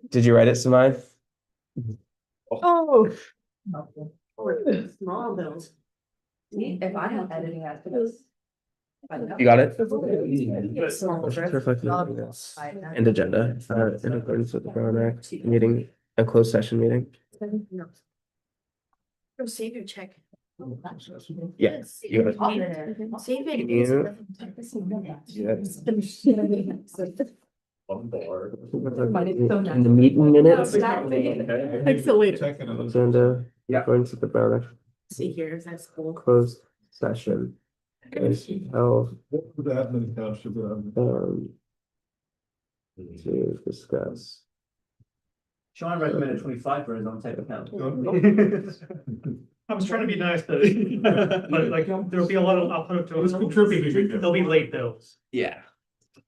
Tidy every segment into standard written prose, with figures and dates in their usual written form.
Did you write it, Samai? Oh. Small bills. If I have editing at this. You got it? Small Motion to script. reflect the minutes and agenda, in accordance with the Brown Act, meeting, a closed session meeting. Go save your check. Yeah, you got it. Save it. Can you- In the meeting minutes. Agenda, in accordance with the Brown Act, See here, is that school? closed session. Is held, to discuss. Sean recommended 25 for his own type account. I was trying to be nice, but like, there'll be a lot of, I'll put it to. They'll be late though. Yeah.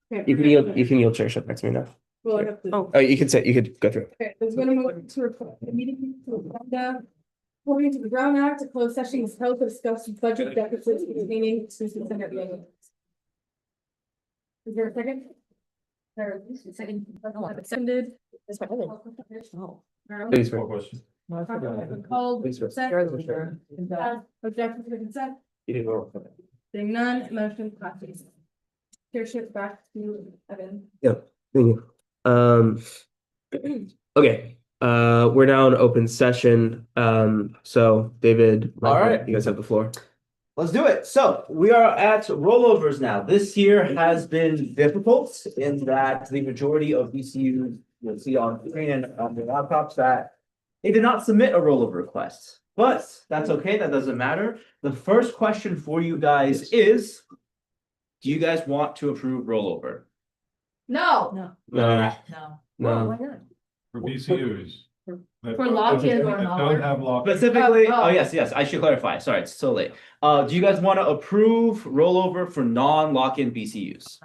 You can yield chairship next meeting now. Well, I have to. Oh, you could go through it. Okay, there's been a motion to refer the meeting to agenda. According to the Brown Act, a closed session is held to discuss budget deficits containing specific senate. Is there a second? There, second. Seconded. Oh. Please, Called. Please, Set. Objection to the consent. You didn't roll for it. Seeing none, motion passes. Chairship back to Evan. Thank you. Okay, we're now in open session. So David, All right. you guys have the floor. Let's do it. So we are at rollovers now. This year has been difficult in that the majority of VCUs you'll see on screen and on the laptops that they did not submit a rollover request. But that's okay, that doesn't matter. The first question for you guys is, do you guys want to approve rollover? No. No, No. no. Why not? For BCUs. For lock-in or That not. don't have lock. Specifically, Oh. oh yes, I should clarify. Sorry, it's so late. Do you guys want to approve rollover for non-lock-in BCUs?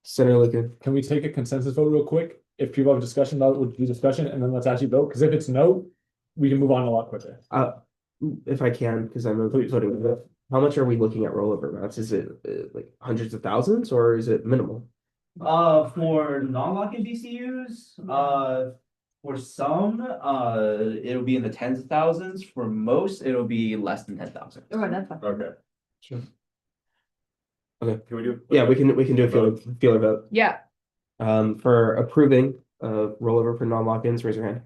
Senator Lincoln. Can we take a consensus vote real quick? If people have a discussion about it, we'll do discussion and then let's actually vote, because if it's no, we can move on a lot quicker. If I can, because I'm voting with it. How much are we looking at rollover amounts? Is it like hundreds of thousands or is it minimal? For non-lock-in BCUs, for some, it'll be in the tens of thousands. For most, it'll be less than 10,000. Alright, that's fine. Okay. Sure. Okay. Can we do? Yeah, we can do a feeler vote. Yeah. For approving rollover for non-lock-ins, raise your hand.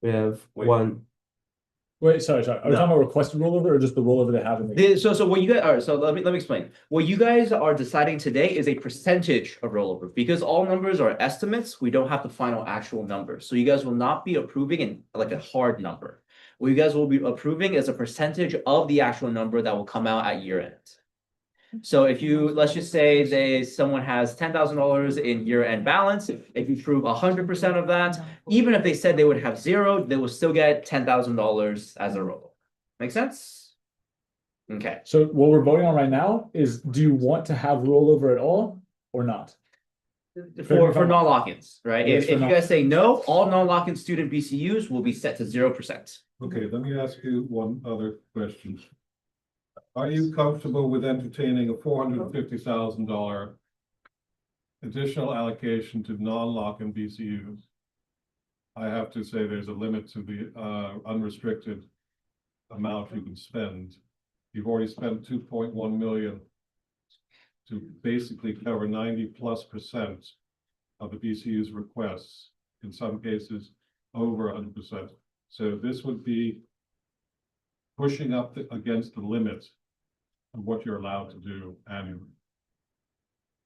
We have Wait. one. Wait, sorry. Are we No. talking about requested rollover or just the rollover they have in the? So what you guys are, so let me explain. What you guys are deciding today is a percentage of rollover, because all numbers are estimates. We don't have the final actual number. So you guys will not be approving in like a hard number. What you guys will be approving is a percentage of the actual number that will come out at year end. So if you, let's just say someone has $10,000 in year end balance, if you prove 100% of that, even if they said they would have zero, they will still get $10,000 as a rollover. Make sense? Okay. So what we're voting on right now is, do you want to have rollover at all or not? For non-lock-ins, right? Yes, If for you guys say no, all non-lock-in student BCUs will be set to 0%. Okay, let me ask you one other question. Are you comfortable with entertaining a $450,000 additional allocation to non-lock-in BCUs? I have to say there's a limit to the unrestricted amount you can spend. You've already spent 2.1 million to basically cover 90+% of the BCU's requests, in some cases over 100%. So this would be pushing up against the limit of what you're allowed to do annually.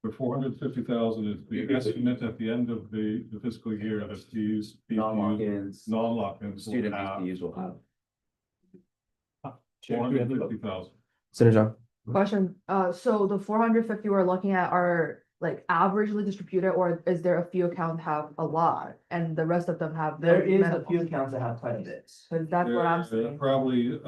The 450,000 is the estimate at the end of the fiscal year that these Non-lock-ins, non-lock-ins will student have BCUs will have. 450,000. Senator John. Question, so the 450 we're looking at are like averagely distributed, or is there a few accounts have a lot and the rest of them have? There is a minimal? few accounts that have quite a bit. So that's what I'm There are saying. probably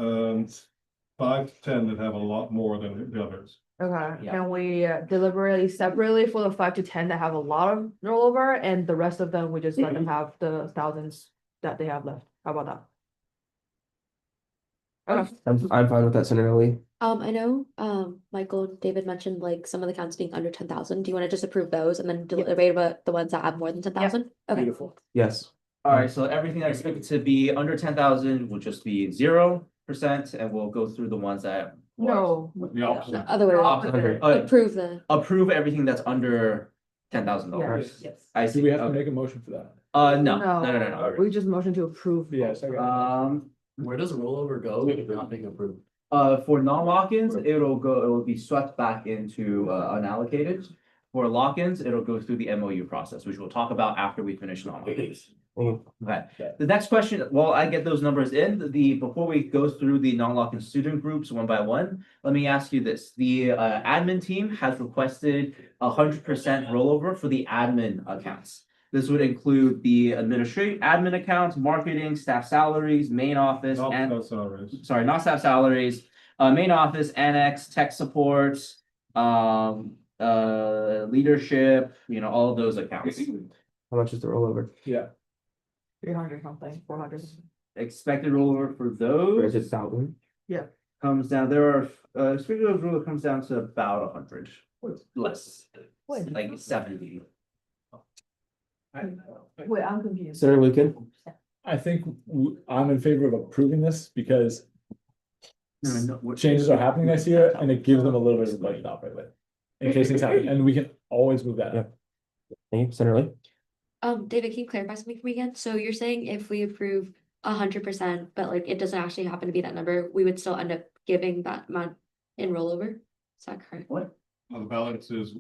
5 to 10 that have a lot more than the others. Okay, Yeah. can we deliberately separately for the 5 to 10 that have a lot of rollover, and the rest of them, we just let them have the thousands that they have left? How about that? Okay, I'm fine with that, Senator Lee. I know, Michael, and David mentioned like some of the counts being under 10,000. Do you want to just approve those and then deliberate about the ones that have more than 10,000? Okay. Beautiful. Yes. Alright, so everything that's expected to be under 10,000 will just be 0%, and we'll go through the ones that. No. The opposite. No, other way around. Opposite. Approve the, Approve everything that's under $10,000. Yes. I Do see, we have to okay. make a motion for that? No. We just motion to approve. Yes, okay. Where does rollover go if not being approved? For non-lock-ins, it'll be swept back into unallocated. For lock-ins, it'll go through the MOU process, which we'll talk about after we finish non-lock-ins. Okay, the next question, while I get those numbers in, before we go through the non-lock-in student groups one by one, let me ask you this. The admin team has requested 100% rollover for the admin accounts. This would include the admin accounts, marketing, staff salaries, main office, Not and those salaries. sorry, not staff salaries, main office, annex, tech support, leadership, all of those accounts. How much is the rollover? Yeah. 300 something, 400. Expected rollover for Or is those it 1,000? comes down, expected rollover comes down to about 100, less, Wait. like 70. Wait, I'm confused. Senator Lucan? I think I'm in favor of approving this because changes are happening next year and it gives them a little bit of a budget to operate with. In case things happen, and we can always move that up. Thank you, Senator Lee. David, can you clarify something for me again? So you're saying if we approve 100%, but like it doesn't actually happen to be that number, we would still end up giving that amount in rollover? Is that correct? Well, the balance is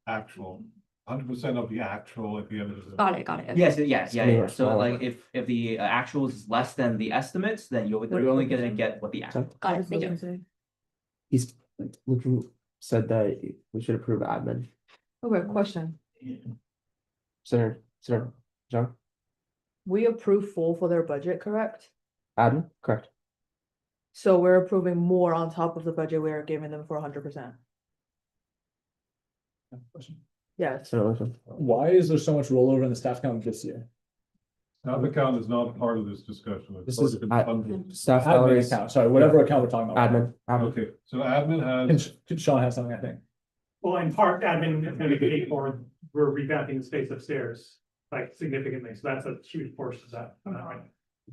actual, 100% of the actual at the end of the. Got it, okay. Yes, yeah. Smaller, So smaller. like if the actuals is less than the estimates, then you're only gonna get what the actual. Got it, thank you. He's Lucan said that we should approve admin. Okay, question. Senator John, We approve full for their budget, correct? admin, correct. So we're approving more on top of the budget we are giving them for 100%. Yes. Senator Lucan. Why is there so much rollover in the staff count this year? Staff account is not part of this discussion. It's This already is been at- funded. Staff Admin salaries, account, sorry, whatever account we're talking about. admin. Okay, so admin And has, Sean has something, I think. Well, in part, admin is gonna be paid for, we're revamping the space upstairs, like significantly, so that's a huge portion of that.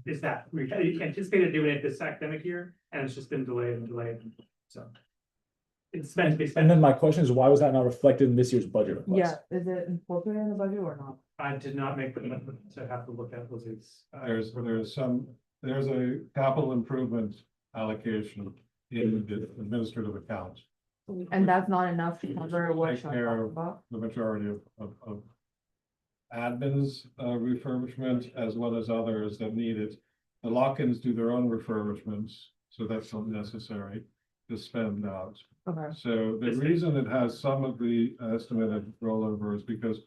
Is that, we anticipated doing it this academic year, and it's just been delayed, so. It's meant to be And spent, then my question is, why was that not reflected in this year's budget request? Yeah, is it incorporated in the budget or not? I did not make the commitment to have to look at those. there's a capital improvement allocation in the administrative account. And that's not enough to cover what Take Sean care talked of about? the majority of admins refurbishment as well as others that need it. The lock-ins do their own refurbishments, so that's not necessary to spend out. Okay. So the reason it has some of the estimated rollover is because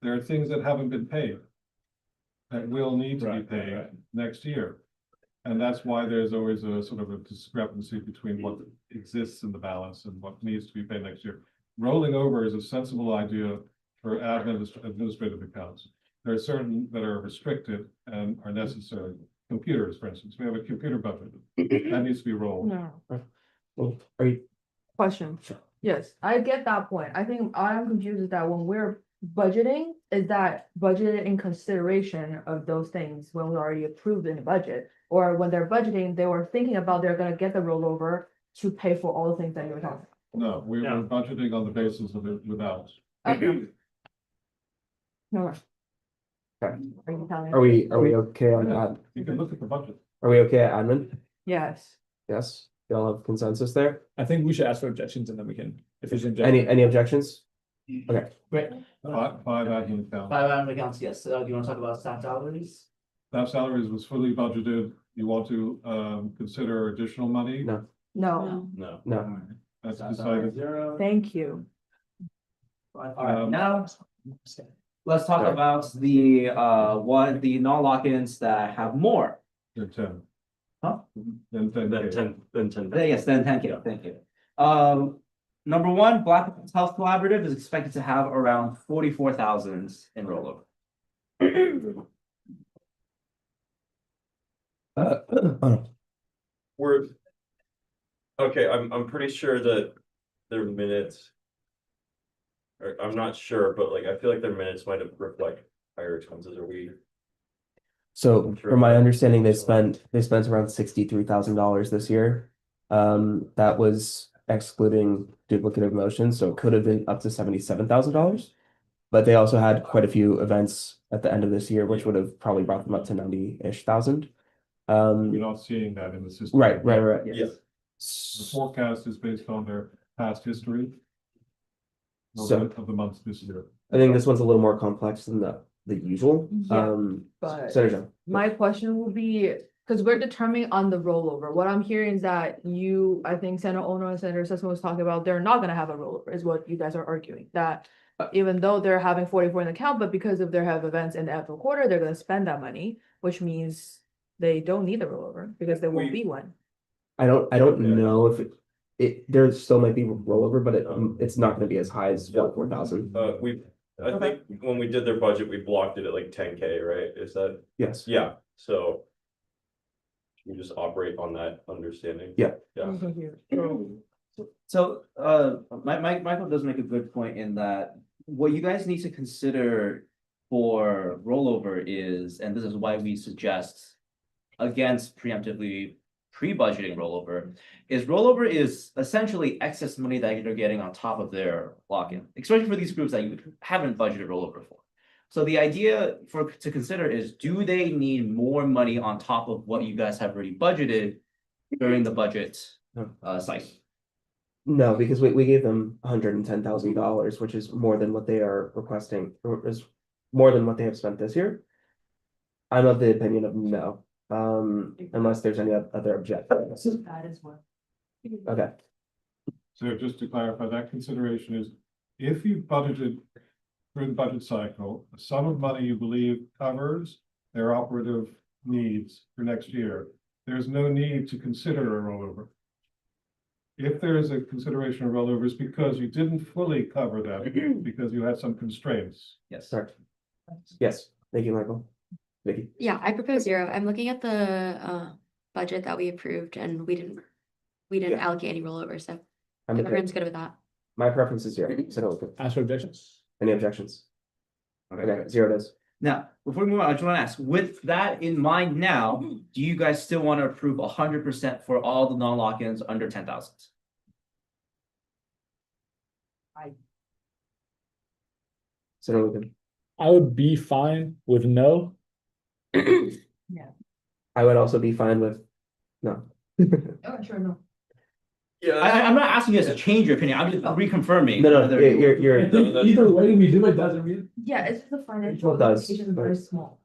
there are things that haven't been paid that will need to be Right, paid right. next year. And that's why there's always a sort of a discrepancy between what exists in the balance and what needs to be paid next year. Rolling over is a sensible idea for administrative accounts. There are certain that are restricted and are necessary. Computers, for instance, we have a computer budget that needs to be rolled. No. Well, are you, Question. Yes, I get that point. I think I'm confused is that when we're budgeting, is that budgeted in consideration of those things when we already approved in the budget? Or when they're budgeting, they were thinking about they're gonna get the rollover to pay for all the things that you were talking No, we're No. budgeting on the basis of it without. about. Okay. No. Okay. Are you telling? are we okay on that? You can look at the budget. Are we okay at admin? Yes. Yes, y'all have consensus there? I think we should ask for objections and then we can, if there's an objection. Any objections? Okay, Great. Five admin accounts. 5 admin accounts, yes. Do you want to talk about staff salaries? Staff salaries was fully budgeted. You want to consider additional money? No. No, No. no, That's Staff salary decided. 0. thank you. Alright, now let's talk about the non-lock-ins that have more. Then 10. Huh? Then 10. Yes, then 10K, thank you. Number one, Black Health Collaborative is expected to have around 44,000 in rollover. oh no, We're, Okay, I'm pretty sure that their minutes. Or I'm not sure, but like, I feel like their minutes might have reflect higher expenses, are we? So Sure. from my understanding, they spent around $63,000 this year. That was excluding duplicative motions, so it could have been up to $77,000. But they also had quite a few events at the end of this year, which would have probably brought them up to 90-ish thousand. We're not seeing that in the system. Right. Yeah. The forecast is based on their past history. So- Of the months this year. I think this one's a little more complex than the usual. Yeah, but- Senator Zhang. My question will be, because we're determining on the rollover, what I'm hearing is that you, I think Senator Ono and Senator Sussman was talking about, they're not gonna have a rollover, is what you guys are arguing, that even though they're having 44 in the account, but because of their have events in the end of the quarter, they're gonna spend that money, which means they don't need a rollover, because there won't be one. I don't Yeah. know if there still might be rollover, but it's not gonna be as high as 4,000. I think when we did their budget, we blocked it at like 10K, right? Is that, Yes. yeah, so. We just operate on that understanding. Yeah. Yeah. So, Michael does make a good point in that what you guys need to consider for rollover is, and this is why we suggest against preemptively pre-budgeting rollover is essentially excess money that you're getting on top of their lock-in, especially for these groups that you haven't budgeted rollover for. So the idea to consider is, do they need more money on top of what you guys have already budgeted during the budget cycle? No, because we gave them $110,000, which is more than what they are requesting, or is more than what they have spent this year. I'm of the opinion of no, unless there's any other objections. That is what. Okay, So just to clarify, that consideration is if you budgeted through the budget cycle, a sum of money you believe covers their operative needs for next year, there's no need to consider a rollover. If there is a consideration of rollovers because you didn't fully cover that, because you had some constraints. Yes. sorry. Yes, thank you, Michael. Vicky. Yeah, I propose 0. I'm looking at the budget that we approved and we didn't Yeah. allocate any rollover, so I'm everyone's okay. good with that. My preference is 0. So no, okay. Ask for objections. Any objections? Okay, 0 it is. Now, before we move on, I just want to ask, with that in mind now, do you guys still want to approve 100% for all the non-lock-ins under 10,000? So no, we can. I would be fine with no. I would also be fine with no. Oh, sure, no. I'm not asking you guys to change your opinion, I'm just reconfirming. No, whether- you're Either way we do it doesn't mean. Yeah, it's the financial It does, implications are very small.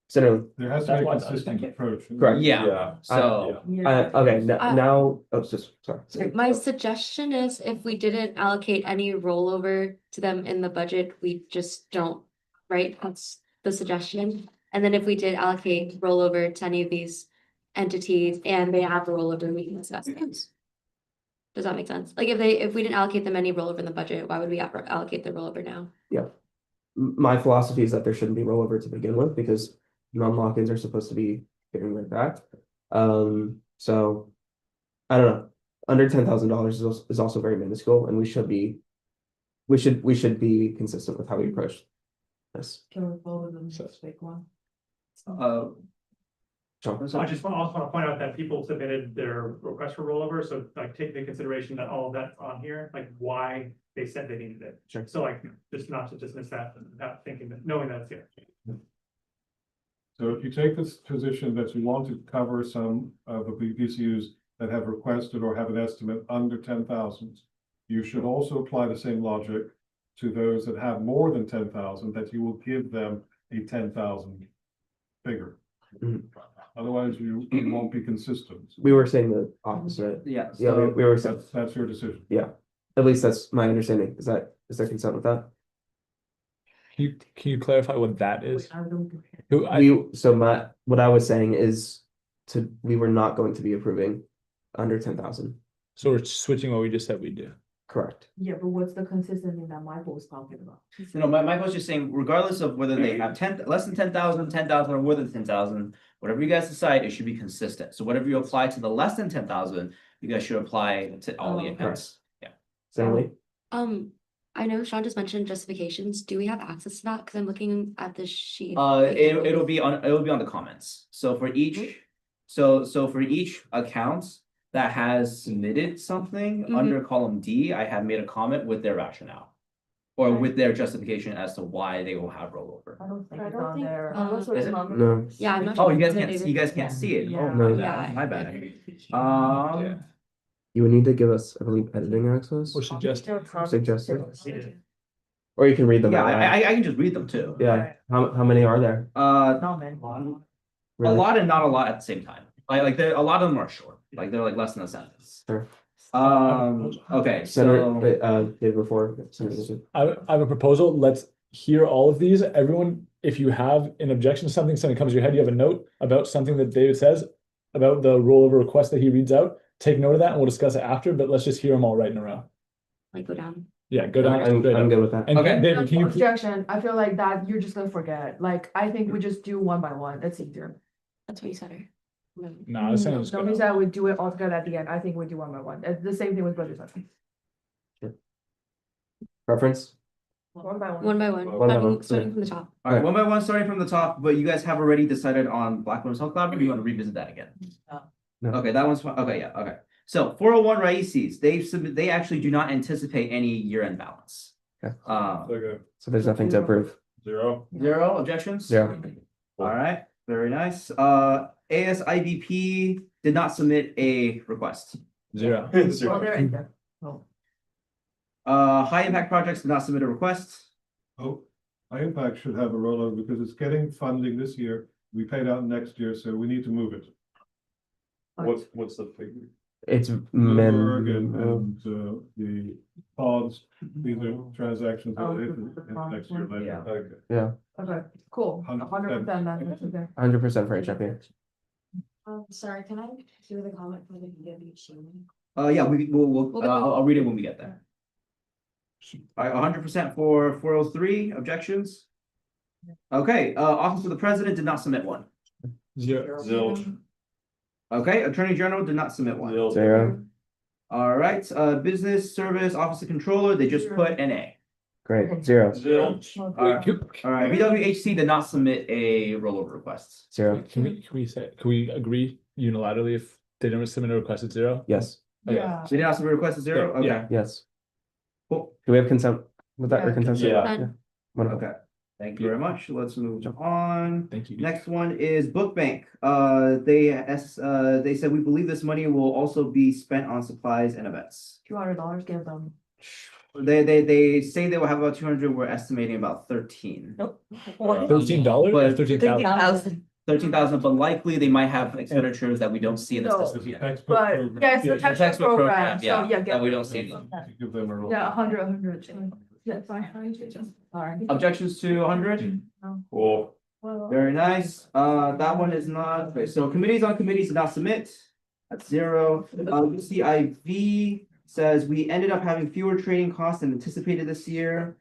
so There has to That's be a why I thought- consistent approach. Correct. Yeah, so. okay, now, oh, just, sorry. My suggestion is if we didn't allocate any rollover to them in the budget, we just don't, right? That's the suggestion. And then if we did allocate rollover to any of these entities and they have the rollover, we can discuss those. Does that make sense? Like if we didn't allocate them any rollover in the budget, why would we allocate the rollover now? My philosophy is that there shouldn't be rollover to begin with, because non-lock-ins are supposed to be giving right back. So I don't know, under $10,000 is also very minuscule, and we should be consistent with how we approach this. Can we follow them, just pick one? John? So I just also want to point out that people submitted their request for rollover, so like take into consideration that all of that's on here, like why they said they needed it. Sure. So like, just not to dismiss that, without thinking that, knowing that it's here. So if you take this position that you want to cover some of the BPCUs that have requested or have an estimate under 10,000, you should also apply the same logic to those that have more than 10,000, that you will give them a 10,000 figure. Mhm. Otherwise, you won't be consistent. We were saying the opposite. Yeah. Yeah, we were saying, That's your decision. at least that's my understanding. Is there consent with that? Can you clarify what that is? I don't. What I was saying is we were not going to be approving under 10,000. So we're switching what we just said we do. Correct. Yeah, but what's the consistency that Michael was talking about? Michael's just saying, regardless of whether they have less than 10,000, 10,000, or more than 10,000, whatever you guys decide, it should be consistent. So whatever you apply to the less than 10,000, you guys should apply to all the Oh, accounts. Yeah. Stanley? I know Sean just mentioned justifications. Do we have access to that? Cause I'm looking at the sheet. It'll be on the comments. So for each, so for each account that has submitted something Mhm. under column D, I have made a comment with their rationale. Or with their justification as to why they will have rollover. I don't think I it's don't on think- there. Is it? No. Yeah, I'm not. Oh, sure. you guys can't see it. Oh, No. my bad. Yeah. You would need to give us, I believe, editing access. Or suggest. Suggested. Or you can read them. Yeah, out loud. I can just read them too. Yeah, how many are there? Not many. A Really? lot and not a lot at the same time. Like a lot of them are short, like they're like less than a sentence. Sure. Okay, Senator, so, Dave before. Senator. I have a proposal. Let's hear all of these. Everyone, if you have an objection to something comes to your head, you have a note about something that David says about the rollover request that he reads out, take note of that and we'll discuss it after, but let's just hear them all right in a row. Like go down. Yeah, go down. I'm straight up. good with that. And Okay. David, can you, Objection, I feel like that you're just gonna forget, like, I think we just do one by one, that's easier. That's what you said. Right? no, this sounds Don't good. say we do it all together at the end, I think we do one by one, it's the same thing with budget session. Preference? One by one. One by one. One by one, Starting from the top. all right, one by one, starting from the top, but you guys have already decided on Black Women's Health Collaborative, you want to revisit that again? No. Okay, that one's fine, okay, yeah, okay. So 401 Raices, they actually do not anticipate any year-end balance. Okay. Okay, So there's nothing to approve. zero. Zero objections? Zero. All right, very nice. ASIBP did not submit a request. Zero. Well, they're in there. Oh. High impact projects did not submit a request. Oh, High Impact should have a rollover because it's getting funding this year. We paid out next year, so we need to move it. What's the figure? It's Bloomberg men. and the pods, these are transactions that Oh, hit the next year later. Yeah. Okay. Yeah, Okay, cool, 100% then, that's okay. 100% for HIP. Sorry, can I hear the comment from the DWC? Yeah, we'll, We'll get I'll read it when we get there. All right, 100% for 403 objections. Okay, Office of the President did not submit one. Zero. Zilch. Okay, Attorney General did not submit one. Zilch. Zero. All right, Business Service Office of Controller, they just put NA. Great. Zero. Zilch. All right, BWHC did not submit a rollover request. Zero. Can we agree unilaterally if they don't submit a request at zero? Yes. Okay. Yeah. They did not submit a request at zero? Yeah. Okay, Yes. cool. Do we have consent with that or Yeah. consensus? Yeah. Wonderful. Okay, thank you very much. Let's move on. Thank you. Next one is Book Bank. They said, we believe this money will also be spent on supplies and events. $200, give them. They say they will have about 200, we're estimating about 13. $13 or But- 13,000? 13,000, but likely they might have expenditures that we don't see in this No. system It's a yet. textbook But, program. yeah, it's a The textbook program, so, yeah, that we get. don't see. Give them a rollover. Yeah, 100. Yeah, fine. Alright. Objections to 100? Cool. Very nice. That one is not, okay, so committees on committees did not submit. That's zero. UCIV says we ended up having fewer training costs than anticipated this year.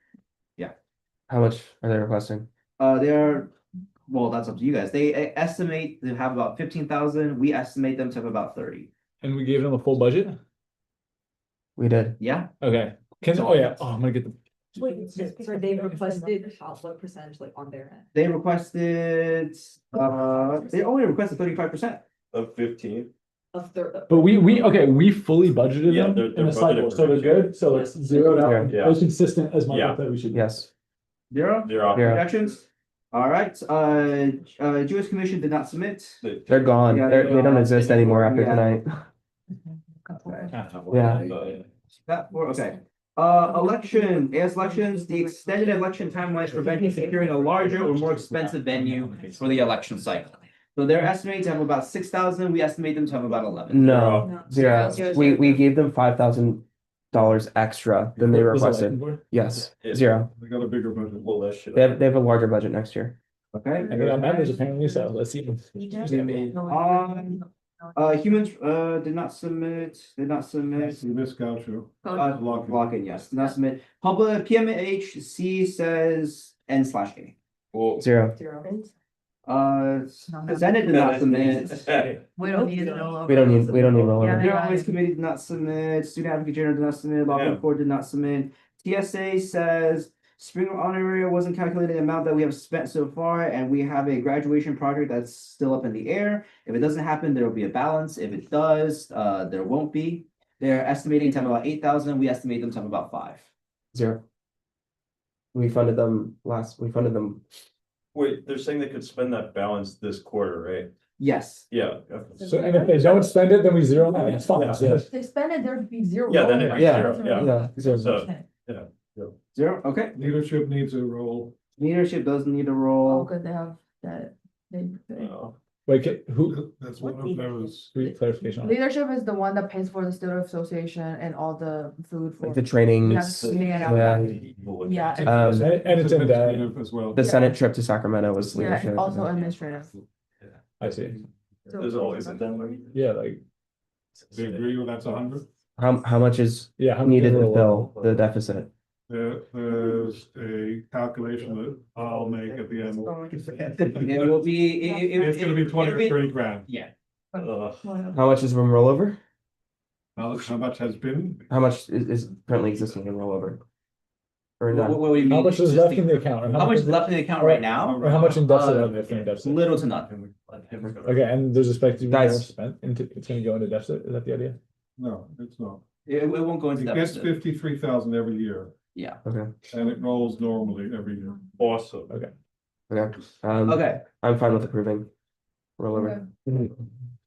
How much are they requesting? They're, well, that's up to you guys. They estimate to have about 15,000. We estimate them to have about 30. And we gave them a full budget? We did. Yeah, Okay. I'm gonna get the, Wait, so they requested what percentage like on their end? they requested, they only requested 35%. Of 15. Of their. but we fully budgeted Yeah, them they're in the cycle, budgeted so they're for good, so it's zeroed out. Yeah. It's consistent as much Yeah. as we should. Yes. Zero? Zero. Yeah. Objections? All right, Jewish Commission did not submit. They're gone. Yeah, They don't exist anymore after Yeah. tonight. Yeah. Okay. Election, AS elections, the extended election timelines preventing securing a larger or more expensive venue for the election cycle. So they're estimating to have about 6,000, we estimate them to have about 11. No, zero. We gave them $5,000 extra than they Was it requested. liking board? Yes, Yeah. zero. They got a bigger budget. Well, that should. They have a larger budget next year. Okay. I got members apparently, so let's see. Humans, did not submit, You missed Gaucho. lock-in, yes, did not submit. Public, PMHC says N/A. Cool. Zero. No. The Senate did not submit. We don't need to know. We don't need rollover. Yeah. Human Rights Committee did not submit, Student Advocate General did not submit, Law Yeah. Court did not submit. TSA says Spring Honor Area wasn't calculating the amount that we have spent so far, and we have a graduation project that's still up in the air. If it doesn't happen, there will be a balance. If it does, there won't be. They're estimating to have about 8,000. We estimate them to have about 5. 0. We funded them. Wait, they're saying they could spend that balance this quarter, right? Yes. Yeah. So, and if they don't spend it, then we zero them out, that's fine. Yeah. So- If they spend it, there'd be zero. Yeah, then it'd be rollover. zero, yeah. Zero. So, 0, okay. Leadership needs a role. Leadership doesn't need a Oh, role. cause they have that, they. Wait, who, That's one of those. clarification on that. Leadership is the one that pays for the student association and all the food for. Like the trainings. Yeah. Yeah. Um, And it's in that, Administrative as well. The Senate trip to Sacramento was Yeah, leadership. and also administrative. I see, There's always a deadline. yeah, like, They agree with that's 100? How much is yeah. how many needed to people fill will- the deficit? There's a calculation that I'll make at the end. It will be, It's gonna be 20 or 30 grand. Yeah. Ugh. How much is from rollover? How much has been? How much is currently existing in rollover? Or What, not? what do you How mean? much is left in the account? and How much is is- left in the account right now? Or how much in deficit Uh, are they in deficit? Little to none. Okay, and there's expected to be more Guys. spent into, it's gonna go into deficit, is that the idea? No, it's not. It won't go into It gets deficit. 53,000 every year, Yeah. Okay, and it rolls normally every year. Awesome. okay. Okay, I'm fine with approving rollover.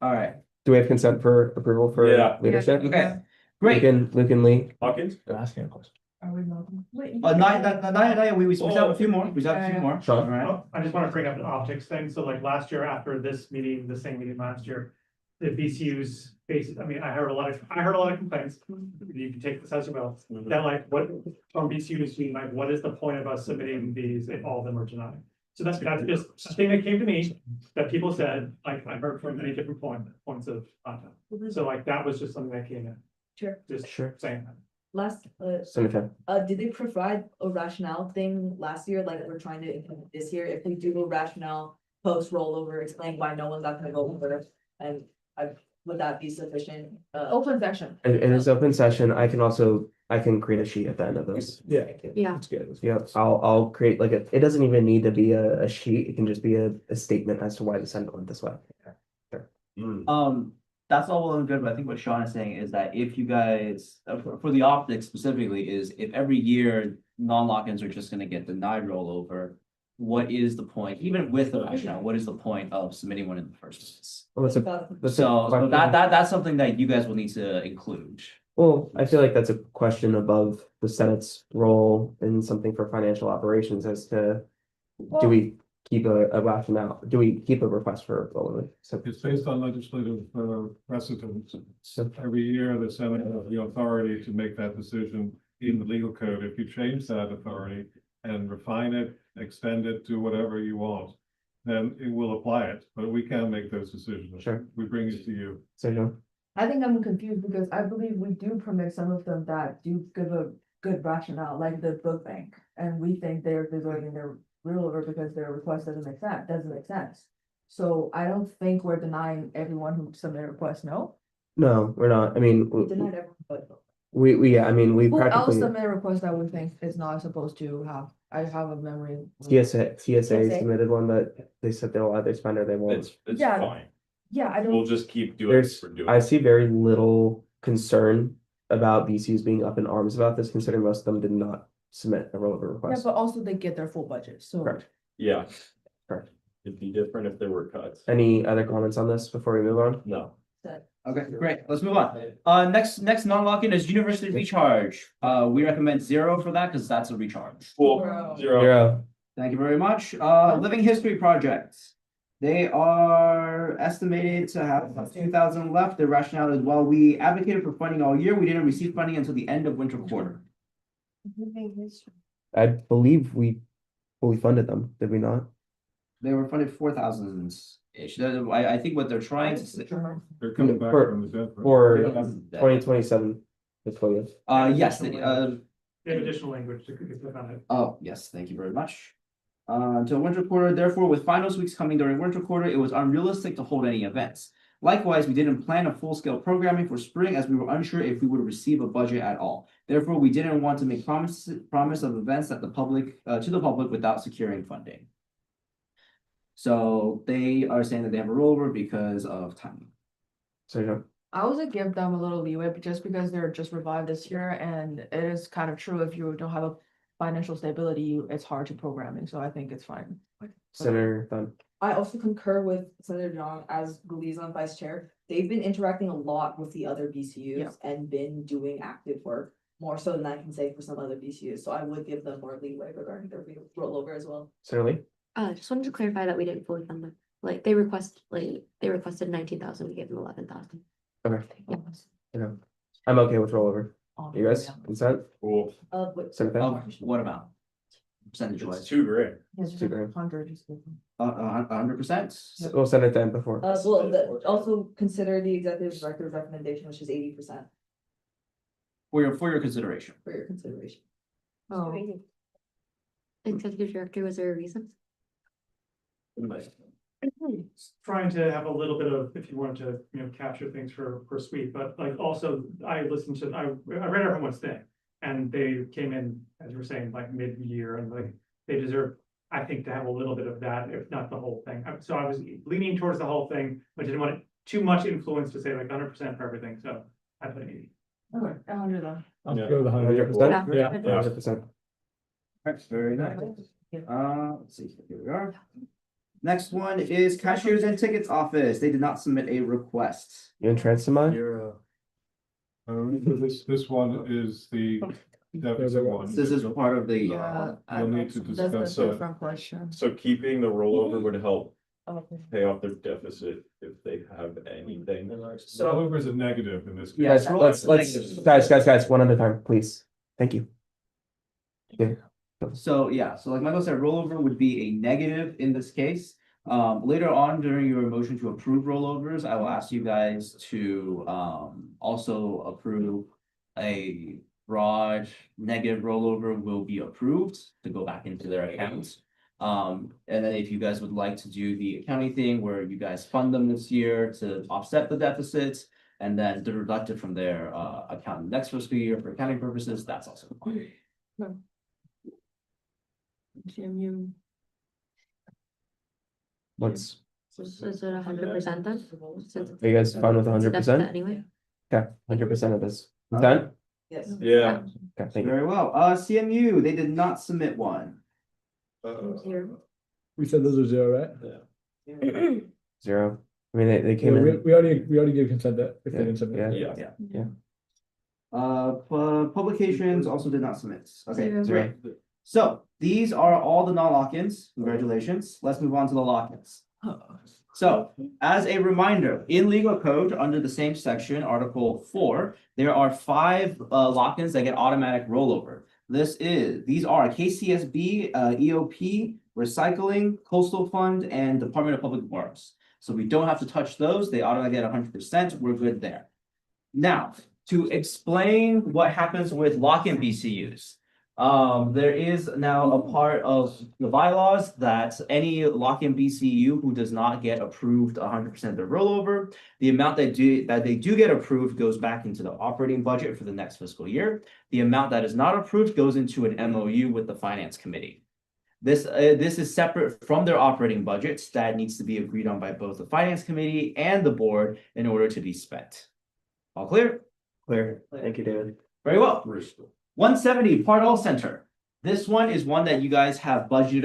all right, Do we have consent for approval for Yeah. leadership? okay, great. Luke and Lee. Hawkins? They're asking a question. Are we not? Wait. We still have a few more, we still have a few more. Sean? All right. Oh, I just want to bring up an optics thing. So like last year after this meeting, the same meeting last year. The VCU's I mean, I heard a lot of complaints. You can take this as well. That like what from VCU's being like, what is the point of us submitting these if all of them are denied? So that's just a thing that came to me that people said, like I heard from many different points of contact. So like that was just something that came in, Sure. just Sure. saying that. Last, Senator. did they provide a rationale thing last year, like we're trying to implement this year, if we do a rationale post rollover, explain why no one's not gonna go over, and would that be sufficient? Open session. It is open session. I can create a sheet at the end of this. Yeah. Yeah. That's good. Yeah, I'll create like it doesn't even need to be a sheet. It can just be a statement as to why the Senate went this way. That's all well and good, but I think what Sean is saying is that if you guys, for the optics specifically, is if every year non-lock-ins are just gonna get denied rollover. What is the point, even with the rationale, what is the point of submitting one in the first place? Well, So that's something that you guys will need to include. Well, I feel like that's a question above the Senate's role in something for financial operations as to do we keep a rationale, do we keep a request for rollover? So It's based on legislative precedent. So- Every year, the Senate has the authority to make that decision in the legal code. If you change that authority and refine it, extend it to whatever you want, then it will apply it, but we can't make those decisions. Sure. We bring it to you. So, John? I think I'm confused because I believe we do permit some of them that do give a good rationale, like the book bank. And we think they're deserving their rollover because their request doesn't make sense. So I don't think we're denying everyone who submitted a request, no? No, we're not. I mean, Denied everyone, but. we I mean, we Who else practically, submitted a request that we think is not supposed to have? I have a memory. TSA TSA? submitted one that they said they'll either spend or they won't. It's Yeah. fine. Yeah, I We'll don't, just keep doing it There's, for doing. I it. see very little concern about VCUs being up in arms about this, considering most of them did not submit a rollover yeah, request. but also they get their full budget, so. Correct. Yeah. Correct. It'd be different if there were cuts. Any other comments on this before we move on? No. Okay, great, let's move on. Next non-lock-in is university recharge. We recommend 0 for that, because that's a recharge. Cool. Bro. Zero. Zero. Thank you very much. Living History Project. They are estimated to have about 2,000 left. The rationale is while we advocated for funding all year, we didn't receive funding until the end of winter quarter. I believe we fully funded them, did we not? They were funded 4,000 ish. I think what they're trying to say. They're coming back For- from the dead. For 2027 fiscal year. Yes, They have additional language to click on it. oh, yes, thank you very much. To winter quarter, therefore, with finals weeks coming during winter quarter, it was unrealistic to hold any events. Likewise, we didn't plan a full-scale programming for spring as we were unsure if we would receive a budget at all. Therefore, we didn't want to make promise of events that the public, to the public without securing funding. So they are saying that they have a rollover because of timing. So, John, I would give them a little leeway just because they're just revived this year, and it is kind of true if you don't have a financial stability, it's hard to programming, so I think it's fine. Senator Dunn. I also concur with Senator John as the liaison vice chair. They've been interacting a lot with the other BCUs and been doing active work, more so than I can say for some other BCUs. So I would give them more leeway regarding their rollover as well. Senator Lee. Just wanted to clarify that we didn't fully fund them. Like they requested 19,000, we gave them 11,000. Okay. Yeah. I'm okay with rollover. You guys, consent? Cool. But Senator Dunn? What amount? Percentage It's wise, $2,000. It's Two grand. 100. 100%? We'll send it then before. also consider the executive director's recommendation, which is 80% For your consideration. for your consideration. Oh, Executive director, was there a reason? Trying to have a little bit of, if you wanted to, capture things for sweep, but like also I listened to, I read everyone's thing. And they came in, as you were saying, like mid-year and like they deserve, I think, to have a little bit of that, if not the whole thing. So I was leaning towards the whole thing, but didn't want too much influence to say like 100% for everything, so I put 80. okay, 100 then. I'll Yeah. go with 100%? Yeah. 100%. That's very nice. Let's see, here we are. Next one is cashiers and tickets office. They did not submit a request. You and Transima? You're, This one is the deficit one. This is part of the, You'll need to That's discuss a that. different question. so keeping the rollover would help Okay. pay off their deficit if they have anything. Rollover is a negative in this. case. Yeah. Guys, let's, guys, one at a time, please. Thank you. So yeah, so like Michael said, rollover would be a negative in this case. Later on during your motion to approve rollovers, I will ask you guys to also approve a broad negative rollover will be approved to go back into their accounts. And then if you guys would like to do the accounting thing where you guys fund them this year to offset the deficits and then deduct it from their account next fiscal year for accounting purposes, that's also fine. GMU. What's, Is it 100% then? Since are you guys fine with it's a deficit 100%? anyway? Okay, 100% of this. Consent? Yes. Yeah. Okay, thank you. Very well. CMU, they did not submit one. We said those are 0, right? 0. I mean, they came in. We already gave consent that if they didn't submit. Yeah. Publications also did not submit. Okay, Zero. great. So these are all the non-lock-ins. Congratulations. Let's move on to the lock-ins. So as a reminder, in legal code, under the same section, Article 4, there are 5 lock-ins that get automatic rollover. These are KCSB, EOP, Recycling, Coastal Fund, and Department of Public Works. So we don't have to touch those. They automatically get 100%. We're good there. Now, to explain what happens with lock-in BCUs. There is now a part of the bylaws that any lock-in BCU who does not get approved 100% of their rollover, the amount that they do get approved goes back into the operating budget for the next fiscal year. The amount that is not approved goes into an MOU with the finance committee. This is separate from their operating budgets that needs to be agreed on by both the finance committee and the board in order to be spent. All clear? Clear. Thank you, David. Very well. 170 Part All Center. This one is one that you guys have budgeted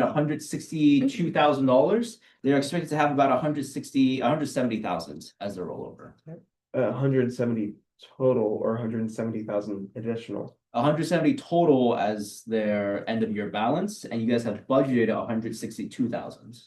$162,000. They're expected to have about 170,000 as their rollover. 170 total or 170,000 additional. 170 total as their end of year balance, and you guys have budgeted 162,000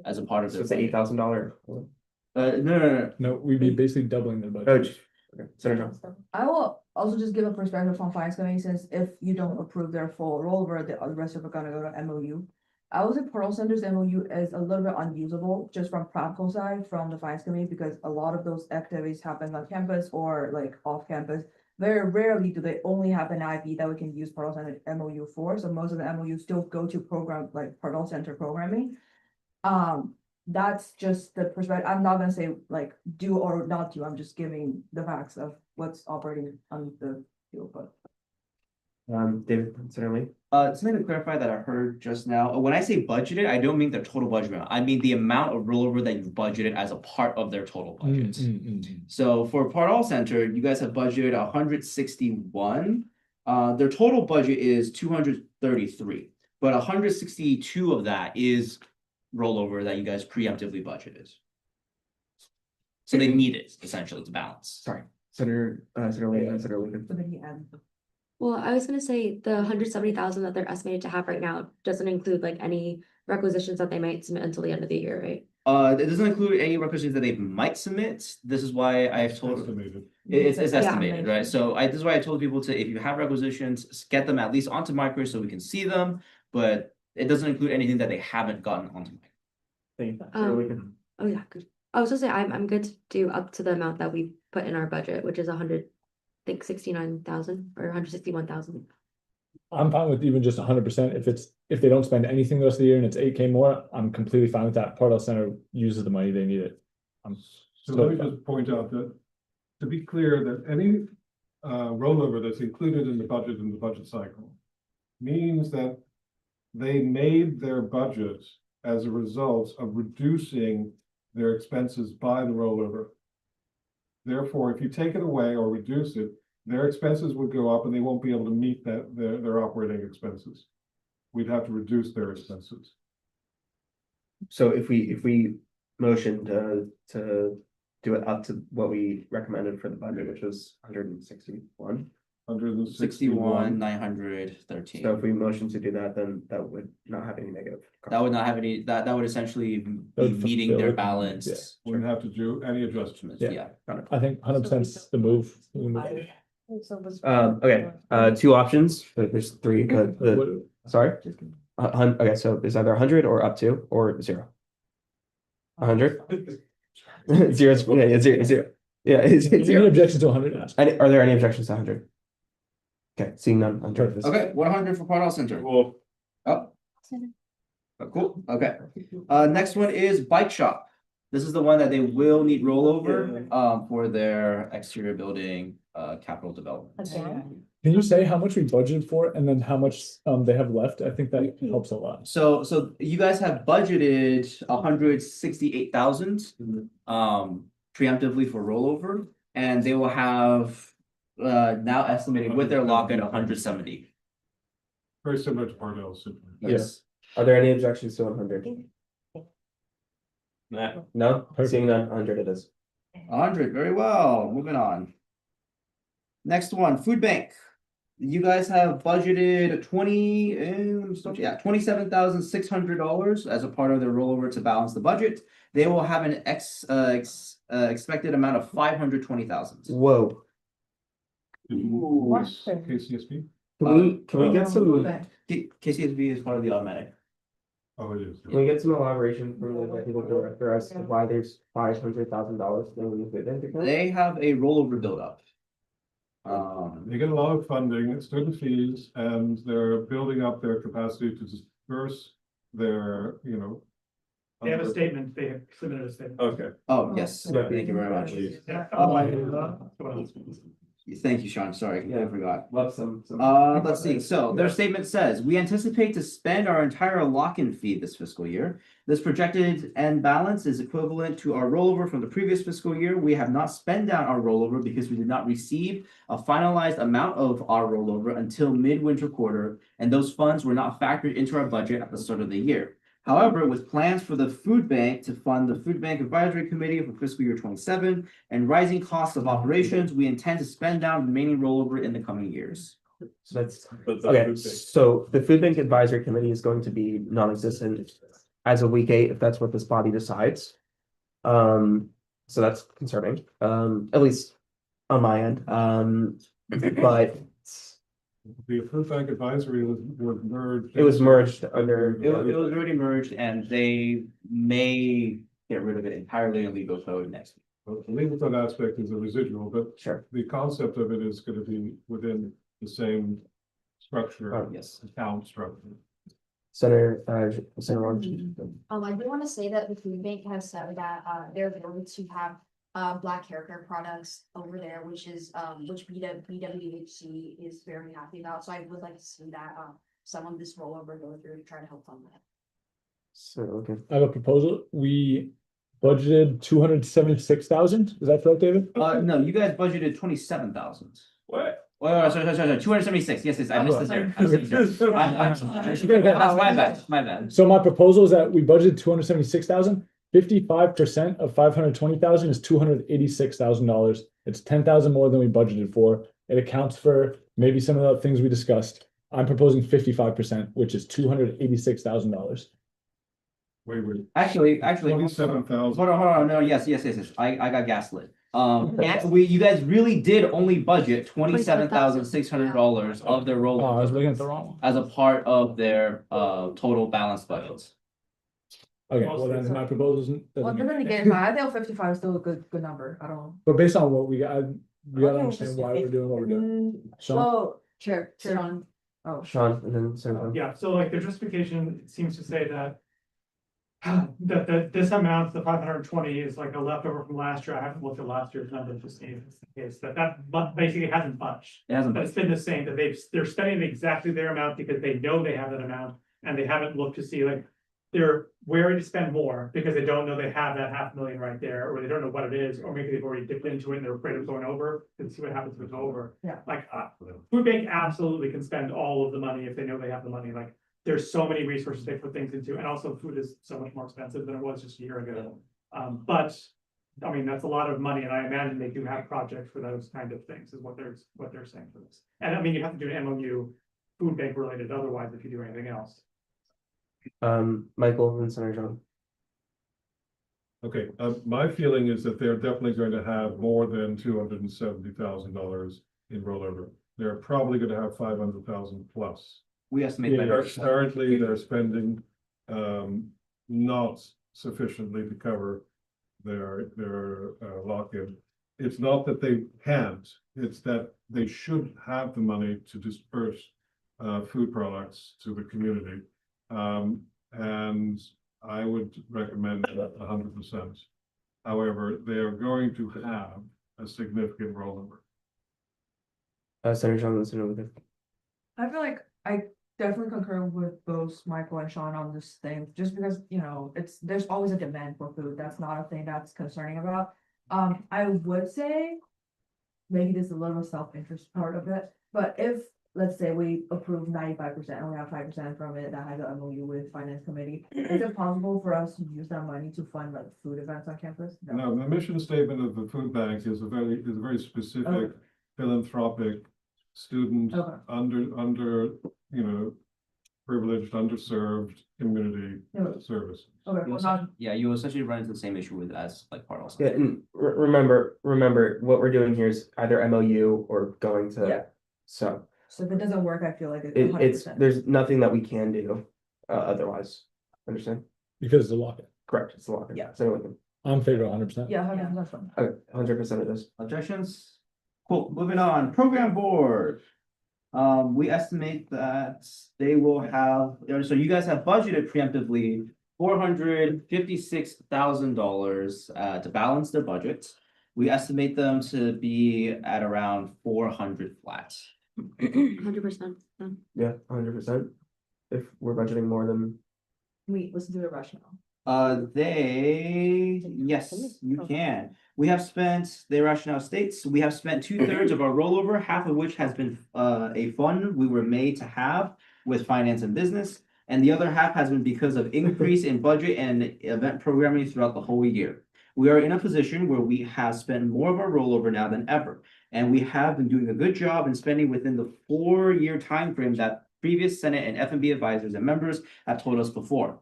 as a part of So their it's an budget. $8,000. No. No, we'd be basically doubling the budget. Oh, okay. Senator John. I will also just give a perspective from finance committee, since if you don't approve their full rollover, the rest of it gonna go to MOU. I would say Pearl Center's MOU is a little bit unusable, just from practical side from the finance committee, because a lot of those activities happen on campus or like off campus. very rarely do they only have an IB that we can use Pardal Center MOU for, so most of the MOU still go to program, like Pardal Center programming. That's just the perspective, I'm not gonna say like do or not do, I'm just giving the facts of what's operating on the field, but. David, consider me. Something to clarify that I heard just now, when I say budgeted, I don't mean their total budget amount, I mean the amount of rollover that you've budgeted as a part of their total budget. So for Pardal Center, you guys have budgeted 161. Their total budget is 233, but 162 of that is rollover that you guys preemptively budgeted. So they need it essentially to balance. Sorry, Senator, Senator Lee, Senator Lincoln. So then he added. Well, I was gonna say the 170,000 that they're estimated to have right now doesn't include like any requisitions that they might submit until the end of the year, right? It doesn't include any requisitions that they might submit. This is why I've told. Estimated. It's Yeah. estimated, right? So this is why I told people to, if you have requisitions, get them at least onto Micro so we can see them, but it doesn't include anything that they haven't gotten onto Micro. Thank you. Senator Um, Lincoln. Oh, yeah, good. I was gonna say, I'm good to do up to the amount that we put in our budget, which is 69,000 or 161,000. I'm fine with even just 100%. If they don't spend anything the rest of the year and it's 8K more, I'm completely fine with that. Pardal Center uses the money, they need it. I'm So so let me just point out that, to be clear, that any rollover that's included in the budget cycle means that they made their budget as a result of reducing their expenses by the rollover. Therefore, if you take it away or reduce it, their expenses would go up and they won't be able to meet their operating expenses. We'd have to reduce their expenses. So if we motion to do it up to what we recommended for the budget, which was 161. 61, 913. So if we motion to do that, then that would not have any negative. That would not have any, that would essentially be would meeting fulfill their it. balanced. Wouldn't have to do any adjustments. Yeah. I think 100% is the move. Okay, two options, but there's three, but sorry. Okay, so it's either 100 or up to, or 0. 100? Zero, yeah, zero. Yeah, it's Any 0. objections to 100? Are there any objections to 100? Okay, seeing none, 100 is. Okay, 100 for Pardal Center. Well, Oh. Oh, cool, okay. Next one is Bike Shop. This is the one that they will need rollover, for their exterior building, capital development. Can you say how much we budgeted for and then how much they have left? I think that helps a lot. So you guys have budgeted 168,000, preemptively for rollover, and they will have, now estimated with their lock at 170. Very similar to Pardal Center. Yes. Are there any objections to 100? nah. No, Perfect. seeing none, 100 it is. 100, very well, moving on. Next one, food bank. You guys have budgeted $27,600 as a part of their rollover to balance the budget. They will have an expected amount of 520,000. Whoa, KCSB? can we get some, KCSB is part of the automatic. Oh, it is. can we get some elaboration from the executive director as to why there's $500,000 in the food bank account? They have a rollover buildup. They get a lot of funding, student fees, and they're building up their capacity to disperse their, They have a statement, they have submitted a statement. Okay. Oh, yes, Yeah. thank you very much. Yeah. Thank you, Sean, sorry, I Yeah. forgot. Love some. Let's see, so their statement says, we anticipate to spend our entire lock-in fee this fiscal year. This projected end balance is equivalent to our rollover from the previous fiscal year. We have not spent down our rollover because we did not receive a finalized amount of our rollover until midwinter quarter, and those funds were not factored into our budget at the start of the year. However, with plans for the food bank to fund the food bank advisory committee for fiscal year 27 and rising costs of operations, we intend to spend down remaining rollover in the coming years. So that's, But the okay, food bank- so the food bank advisory committee is going to be non-existent as of week 8, if that's what this body decides. So that's concerning, at least on my end, but The food bank advisory was merged. it was merged under. It was already merged and they may get rid of it entirely in legal code next week. Well, the legal fund aspect is a residual, but Sure. the concept of it is gonna be within the same structure, Oh, yes. account structure. Senator Washington. I do want to say that the food bank has said that, they're going to have, black hair care products over there, which is, which BWHC is very happy about. So I would like to see that, some of this rollover go through to try to help fund that. So, okay. I have a proposal. We budgeted 276,000. Is that correct, David? No, you guys budgeted 27,000. What? Well, sorry, 276. Yes, I missed the zero. I missed the zero. My bad. So my proposal is that we budgeted 276,000. 55% of 520,000 is $286,000. It's 10,000 more than we budgeted for. It accounts for maybe some of the things we discussed. I'm proposing 55%, which is $286,000. Wait, Actually, 27,000. hold on, no, yes, I got gaslit. You guys really did only budget $27,600 of their Oh, I was rollover looking at the wrong one. as a part of their total balance budgets. Okay, well then my proposal isn't. Well, it doesn't negate mine. I think 55 is still a good number. I don't. But based on what we got, we gotta Okay, understand why we're doing what we're doing. Sean? Well, Sean. Oh, Sean, and then Senator. Yeah, so like the justification seems to say that. That this amount, the 520 is like a leftover from last year. I haven't looked at last year's numbers to see if it's the case, but basically hasn't budged. It hasn't But it's been the same, that they're spending exactly their amount because they know they have that amount, and they haven't looked to see like. They're wary to spend more because they don't know they have that 500,000 right there, or they don't know what it is, or maybe they've already dipped into it and they're afraid of going over, and see what happens if it's over. Yeah. Like, food bank absolutely can spend all of the money if they know they have the money, like, there's so many resources they put things into, and also food is so much more expensive than it was just a year ago. But, I mean, that's a lot of money, and I imagine they do have projects for those kind of things, is what they're saying for this. And I mean, you have to do an MOU, food bank related, otherwise, if you do anything else. Michael and Senator John. Okay, my feeling is that they're definitely going to have more than $270,000 in rollover. They're probably gonna have 500,000 plus. We estimate Yeah. that. Currently, they're spending not sufficiently to cover their lock-in. It's not that they can't, it's that they should have the money to disperse food products to the community. And I would recommend 100%. However, they are going to have a significant rollover. Senator John and Senator Luther. I feel like I definitely concur with both Michael and Sean on this thing, just because, there's always a demand for food. That's not a thing that's concerning about. I would say maybe this is a little self-interest part of it, but if, let's say we approve 95% and we have 5% from it that has an MOU with finance committee, is it possible for us to use that money to fund like food events on campus? No, the mission statement of the food bank is a very specific Okay. philanthropic student Okay. under privileged, underserved community Yeah. service. Okay, well, not, Yeah, you essentially run into the same issue with as like part also. Yeah, and remember, what we're doing here is either MOU or going Yeah. to, so. so if it doesn't work, I feel like it's It's, 100%. there's nothing that we can do, otherwise, understand? Because it's a lock-in. Correct, it's a lot. Yeah. So, I'm in favor of 100%. Yeah, 100% fine. okay, 100% of this. Objections? Cool, moving on, program board. We estimate that they will have, so you guys have budgeted preemptively $456,000 to balance their budget. We estimate them to be at around 400 flat. 100%. Yeah, 100%. If we're budgeting more than, Wait, listen to the rationale. Yes, you can. We have spent, the rationale states, we have spent 2/3 of our rollover, half of which has been a fund we were made to have with finance and business. And the other half has been because of increase in budget and event programming throughout the whole year. We are in a position where we have spent more of our rollover now than ever. And we have been doing a good job in spending within the 4-year timeframe that previous Senate and FMB advisors and members have told us before.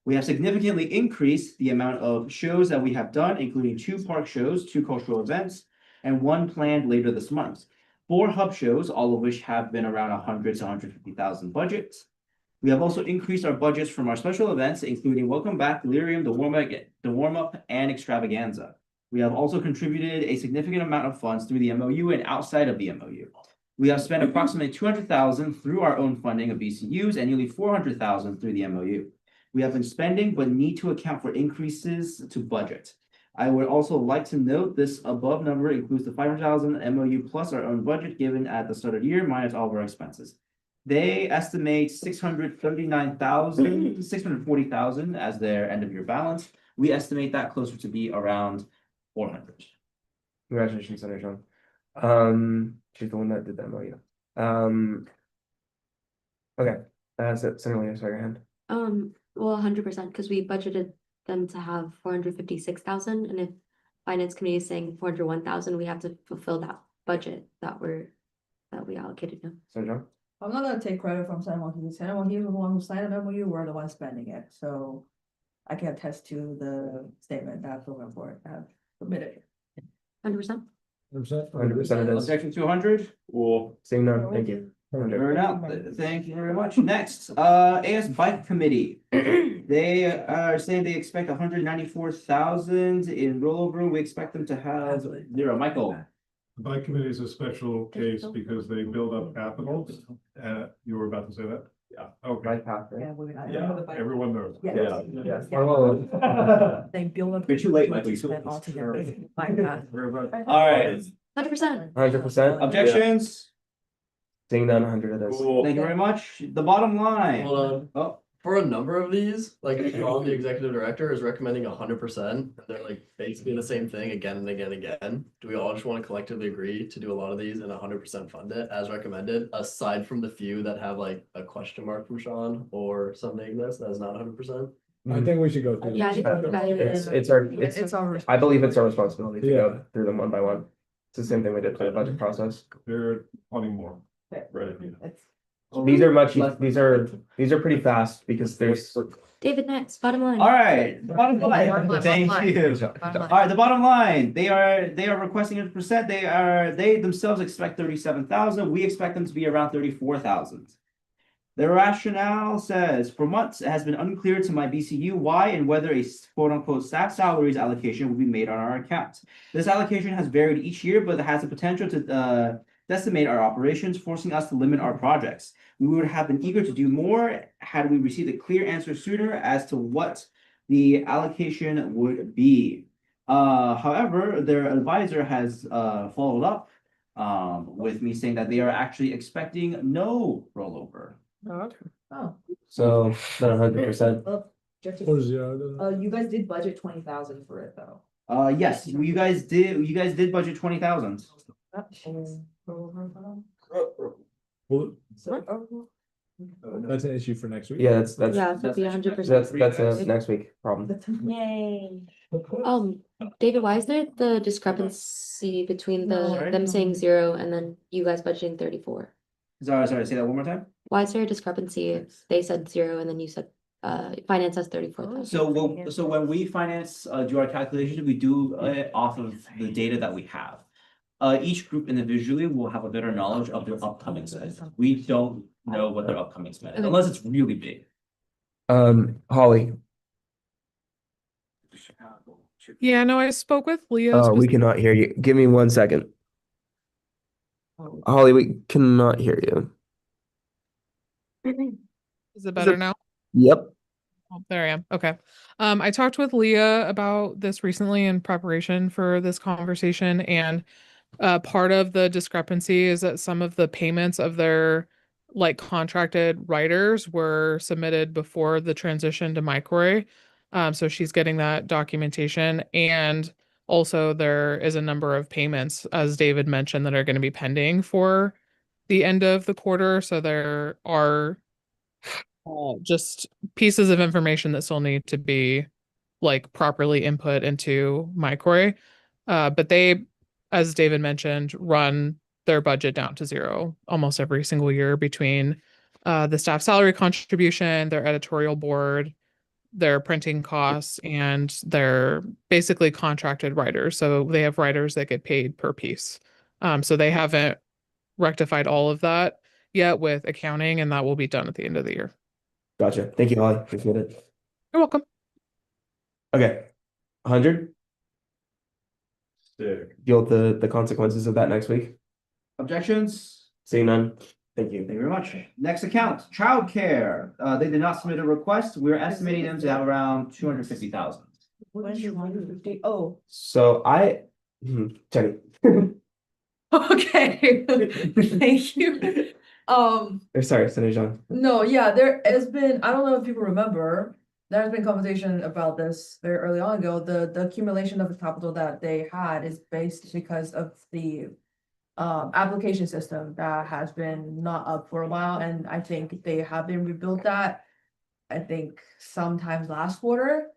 We have significantly increased the amount of shows that we have done, including 2 park shows, 2 cultural events, and 1 planned later this month. 4 hub shows, all of which have been around 100 to 150,000 budgets. We have also increased our budgets from our special events, including Welcome Back, Delirium, the warm up, and Extravaganza. We have also contributed a significant amount of funds through the MOU and outside of the MOU. We have spent approximately 200,000 through our own funding of BCUs and nearly 400,000 through the MOU. We have been spending but need to account for increases to budget. I would also like to note this above number includes the 500,000 MOU plus our own budget given at the start of the year minus all of our expenses. They estimate 640,000 as their end of year balance. We estimate that closer to be around 400. Congratulations, Senator John. She's the one that did that MOU. Okay, so Senator Williams, sorry, your hand. Well, 100%, because we budgeted them to have 456,000, and if finance committee is saying 401,000, we have to fulfill that budget that we allocated now. Senator John? I'm not gonna take credit from San Joaquin. San Joaquin was the one who signed the MOU, we're the ones spending it, so. I can attest to the statement that the report have submitted. 100%. 100% it is. Objection 200? Well, Seeing none, thank you. Fair enough. Thank you very much. Next, AS Bike Committee. They are saying they expect 194,000 in rollover. We expect them to have zero. Michael. The bike committee is a special case because they build up capital. You were about to say that? Yeah. Okay, Right path, right? everyone knows. Yeah. Yes. They build up. You're too late, Michael. Spent altogether. All right. 100%. 100%. Objections? Seeing none, 100 it is. Thank you very much. The bottom line. Hold on. Oh, For a number of these, like Sean, the executive director, is recommending 100%. They're like basically the same thing again and again and again. Do we all just want to collectively agree to do a lot of these and 100% fund it as recommended, aside from the few that have like a question mark from Sean or something that's not 100%? I think we should go through. Yeah, I think that's valid. It's our, I believe it's our responsibility to go through them one by one. It's the same thing we did for the budget process. There are 20 more. right. These are much, these are pretty fast because there's. David, next, bottom line. all right. The bottom line. Thank you. Bottom All line. right, the bottom line, they are requesting 100%. They themselves expect 37,000. We expect them to be around 34,000. The rationale says, for months, it has been unclear to my BCU why and whether a quote unquote staff salaries allocation will be made on our account. This allocation has varied each year, but it has the potential to decimate our operations, forcing us to limit our projects. We would have been eager to do more had we received a clear answer sooner as to what the allocation would be. However, their advisor has followed up with me saying that they are actually expecting no rollover. Oh. So, not 100%. Or zero. You guys did budget 20,000 for it though. Yes, you guys did budget 20,000. Well, that's an issue for next week. Yeah, that's Yeah, that'd be 100%. that's a next week problem. Yay. David, why is there the discrepancy between them saying 0 and then you guys budgeting 34? Sorry, say that one more time. Why is there a discrepancy if they said 0 and then you said finance has 34,000? So when we finance, do our calculations, we do it off of the data that we have. Each group individually will have a better knowledge of their upcoming spend. We don't know what their upcoming spend is, Okay. unless it's really big. Holly, Yeah, no, I spoke with Leah. we cannot hear you. Give me 1 second. Holly, we cannot hear you. Is it better now? Yep. Oh, there I am. Okay. I talked with Leah about this recently in preparation for this conversation, and part of the discrepancy is that some of the payments of their like contracted writers were submitted before the transition to MyCory. So she's getting that documentation, and also there is a number of payments, as David mentioned, that are going to be pending for the end of the quarter. So there are just pieces of information that still need to be like properly input into MyCory. But they, as David mentioned, run their budget down to 0 almost every single year between the staff salary contribution, their editorial board, their printing costs, and their basically contracted writers. So they have writers that get paid per piece. So they haven't rectified all of that yet with accounting, and that will be done at the end of the year. Gotcha. Thank you, Holly. Appreciate it. You're welcome. Okay. 100? deal with the consequences of that next week. Objections? Seeing none, thank you. Thank you very much. Next account, childcare. They did not submit a request. We're estimating them to have around 250,000. Oh, So Jenny, okay, thank you. or sorry, Senator John. No, yeah, there has been, I don't know if people remember, there's been conversation about this very early on ago. The accumulation of the capital that they had is based because of the application system that has been not up for a while, and I think they have been rebuilt that, I think sometimes last quarter.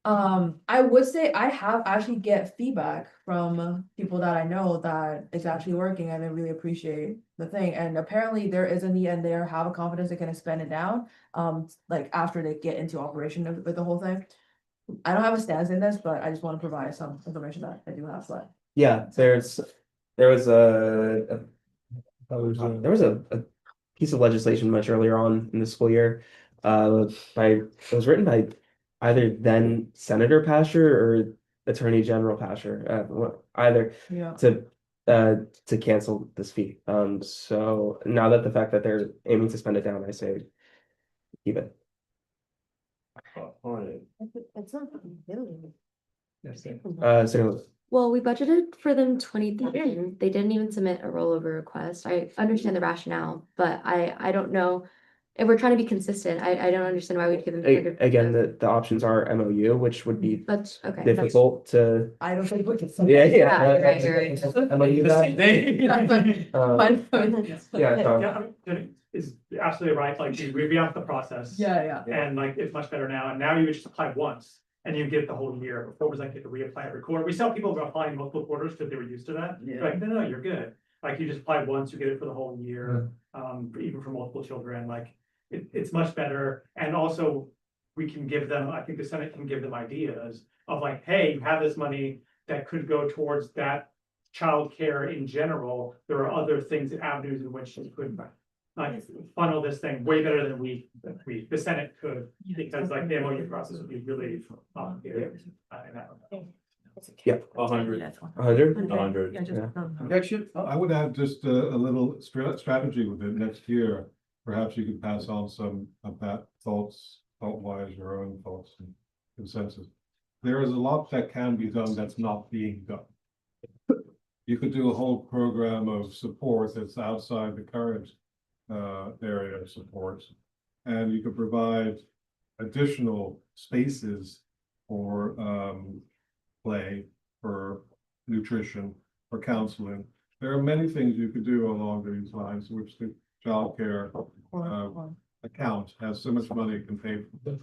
I would say I have actually get feedback from people that I know that it's actually working and they really appreciate the thing. And apparently there is a need and they have a confidence they can spend it down. Like after they get into operation with the whole thing. I don't have a stance in this, but I just want to provide some information that I do have. So Yeah, there was a piece of legislation much earlier on in the school year. It was written by either then Senator Pasher or Attorney General Pasher, either yeah. to cancel this fee. So now that the fact that they're aiming to spend it down, I say keep it. It's not billion. So Well, we budgeted for them 20,000. They didn't even submit a rollover request. I understand the rationale, but I don't know if we're trying to be consistent. I don't understand why we'd give them. again, the options are MOU, which would be That's okay. difficult to. I don't think we can. Yeah, Yeah, right. MOU that. Yeah, so- Yeah, I mean, is absolutely right, like, we have the process. Yeah. And like, it's much better now, and now you just apply once, and you get the whole year, before was like, you have to reapply every quarter, we saw people applying multiple quarters, because they were used to that. Yeah. Like, no, you're good, like, you just apply once, you get it for the whole year, even for multiple children, like, it's much better, and also. We can give them, I think the Senate can give them ideas of like, hey, you have this money that could go towards that. Childcare in general, there are other things, avenues in which you could. Like funnel this thing way better than the Senate could, because like the MOU process would be really complicated. Yeah. 100. 100? 100. Objection? I would add just a little strategy with it next year. Perhaps you could pass on some of that thought-wise, your own thoughts and consensus. There is a lot that can be done that's not being done. You could do a whole program of support that's outside the current area of support. And you could provide additional spaces for play, for nutrition, for counseling. There are many things you could do along these lines, which the childcare account has so much money it can pay for.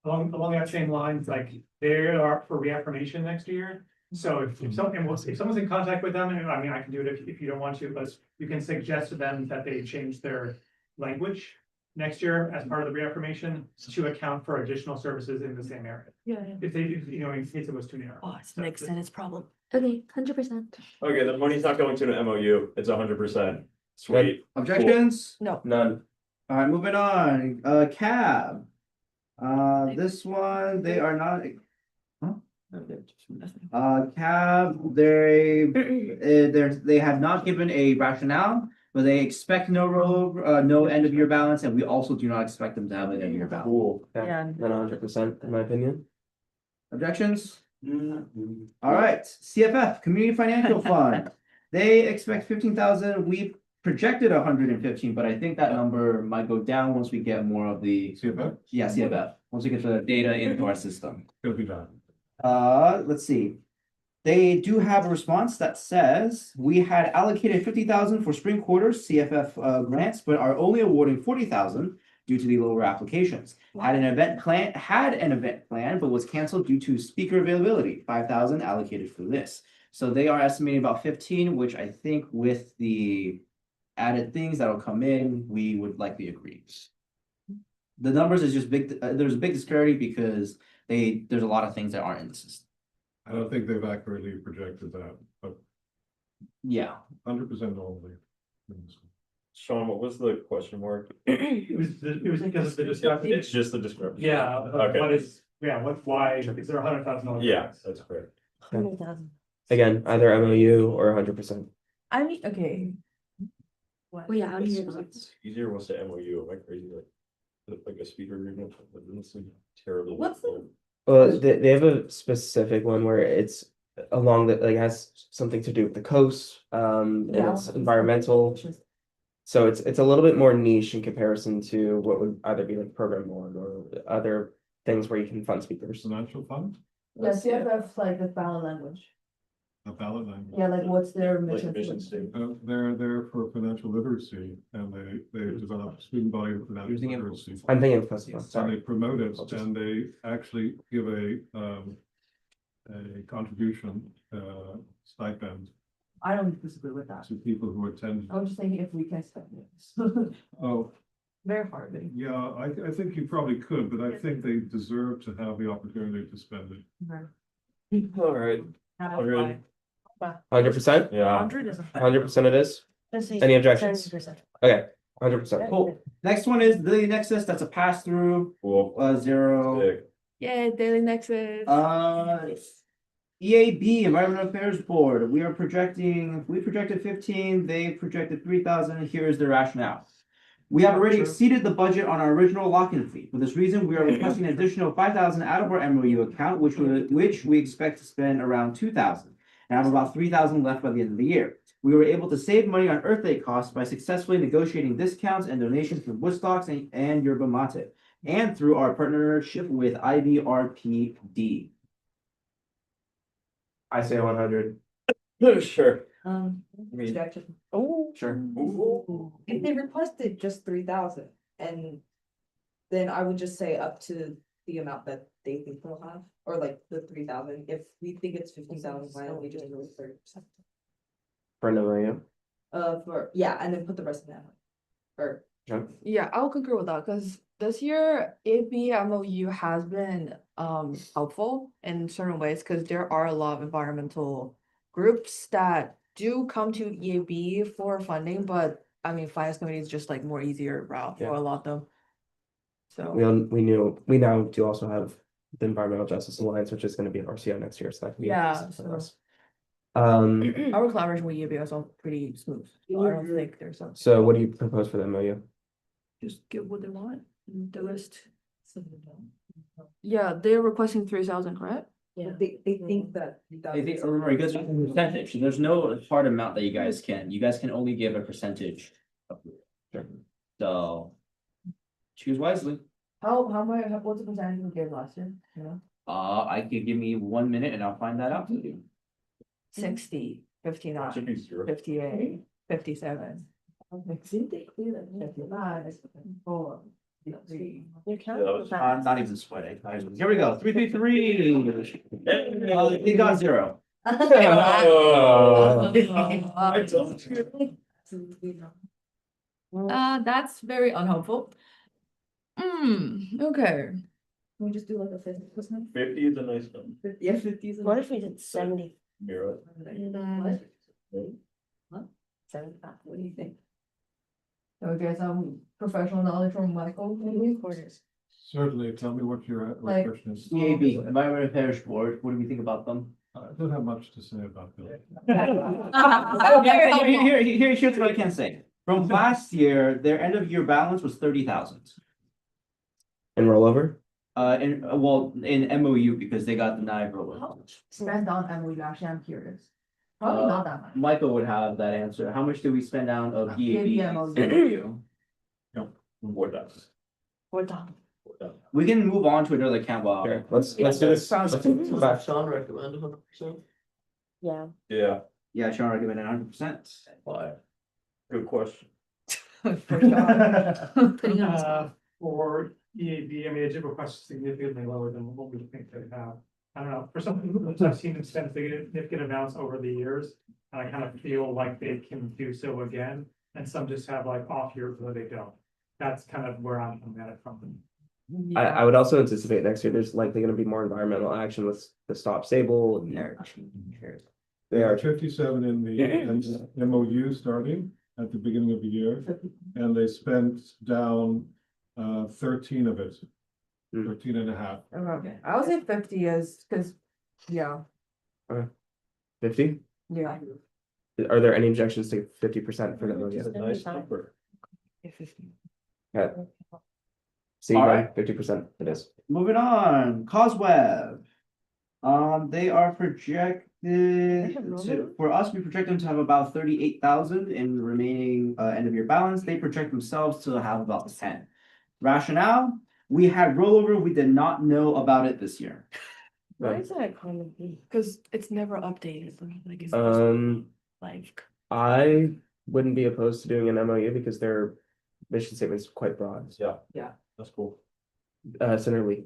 Along that same lines, like there are for reaffirmation next year. So if someone's in contact with them, and I mean, I can do it if you don't want to, but you can suggest to them that they change their language next year as part of the reaffirmation to account for additional services in the same area. Yeah. If they, in case it was too narrow. Oh, it's an extended problem. Okay, 100%. Okay, the money's not going to an MOU, it's 100%. Sweet. Objections? No. None. All right, moving on, cab. This one, they are not. Cab, they have not given a rationale, but they expect no rollover, no end of year balance, and we also do not expect them to have an end of year balance. Cool. Yeah. Then 100% in my opinion. Objections? All right, CFF, Community Financial Fund. They expect 15,000. We projected 115, but I think that number might go down once we get more of the. CFF? Yeah, CFF, once we get the data into our system. It'll be done. Let's see. They do have a response that says, we had allocated 50,000 for spring quarters CFF grants, but are only awarding 40,000 due to the lower applications. Had an event plan, but was canceled due to speaker availability, 5,000 allocated for this. So they are estimating about 15, which I think with the added things that'll come in, we would likely agree. The numbers is just big, there's a big disparity because there's a lot of things that aren't in the system. I don't think they've accurately projected that, but Yeah. 100% normally. Sean, what was the question mark? It was because of the discrepancy. It's just the discrepancy. Yeah, Okay. what is Yeah, why, is there $100,000? Yeah, that's correct. Again, either MOU or 100%. I mean, okay. Well, yeah, I It's don't it's easier once the MOU, am I crazy, like a speaker agreement, but it's terribly. What's the- Well, they have a specific one where it's along the, like, has something to do with the coast, and Yeah. it's environmental. So it's a little bit more niche in comparison to what would either be like program one or other things where you can fund speakers. Financial fund, Yeah, CFF like the ballot language. a ballot language. Yeah, like what's their Like mission? mission statement. They're there for financial literacy and they develop student body of financial Using it- literacy. I'm thinking of Festival, And they sorry. promote it I'll just- and they actually give a contribution, stipend I don't disagree with that. to people who attend. I was just thinking if we can spend it. Oh, Very hard. but- yeah, I think you probably could, but I think they deserve to have the opportunity to spend it. All right, Not Really? 100%? Yeah. 100% it is? Any objections? Okay, 100%. Cool. Next one is Daily Nexus, that's a pass through, Cool. zero. Sick. Yeah, Daily Nexus. EAB, Environmental Affairs Board, we projected 15, they projected 3,000, here is the rationale. We have already exceeded the budget on our original lock-in fee. For this reason, we are requesting an additional 5,000 out of our MOU account, which we expect to spend around 2,000. And have about 3,000 left by the end of the year. We were able to save money on Earth Day costs by successfully negotiating discounts and donations from Woodstocks and Yerba Mate, and through our partnership with IBRPD. I say 100. Sure. Objection. Oh. Sure. If they requested just 3,000 and then I would just say up to the amount that they think they'll have, or like the 3,000. If we think it's 50,000, why don't we just do 30%? For an MOU. Yeah, and then put the rest in that. Or Yeah, I'll concur with that because this year ABMOU has been helpful in certain ways because there are a lot of environmental groups that do come to EAB for funding, but I mean finance committee is just like more easier route for a lot of them. So We now do also have the Environmental Justice Alliance, which is going to be an RCO next year, so that can be. Yeah, interesting for so- us. our collaboration with EAB is all pretty smooth. So I don't think there's some So what do you propose for the MOU? just give what they want and the rest. Yeah, they're requesting 3,000, correct? yeah, they think that. Remember, it goes with the percentage, so there's no hard amount that you guys can only give a percentage. So. Choose wisely. How much, what's the percentage we gave last year, you know? I could give me 1 minute and I'll find that out for you. 60, 59, Should be 0. 58, 57. 59, 4, 3. Not even sweating. Here we go, 333. He got 0. I told you. That's very unhelpful. Okay. Can we just do like a 50%? 50 is a nice number. Yeah, 50 is. What if we did 70? Mirror. What? 75, what do you think? So we get some professional knowledge from Michael, maybe? Certainly, tell me what your Like- question is. EAB, Environmental Affairs Board, what do we think about them? I don't have much to say about that. Here's what I can say. From last year, their end of year balance was 30,000. And rollover? In MOU, because they got denied rollover. Spend on MOU, actually, I'm curious. Probably not that much. Michael would have that answer. How much do we spend down of EAB? EAB. What does? We're done. We can move on to another account while. Sure, let's do this. Let's go back. Sean recommended 100%. Yeah. Yeah, Yeah, Sean recommended 100%. why? Good question. Putting on the spot. For EAB, I mean, it did request significantly lower than what we think they have. I don't know, for some people, I've seen them spend significant amounts over the years. And I kind of feel like they can do so again, and some just have like off years where they don't. That's kind of where I'm coming at it from. I would also anticipate next year, there's likely gonna be more environmental action with the Stop Sable. And they are. 57 in the MOU starting at the beginning of the year, and they spent down 13 of it Mm. 13.5. Okay, I would say 50 is, cause, yeah, 50? yeah. Are there any objections to 50% for the MOU? It's a nice number. Okay. See, Alright. 50% it is. Moving on, Cosweb. They are projected for us, we project them to have about 38,000 in remaining end of year balance. They project themselves to have about 10. Rationale, we had rollover, we did not know about it this year. Why is that kind of, cause it's never updated, like, it's like. I wouldn't be opposed to doing an MOU because their mission statement is quite broad. Yeah, that's cool. Senator Lee.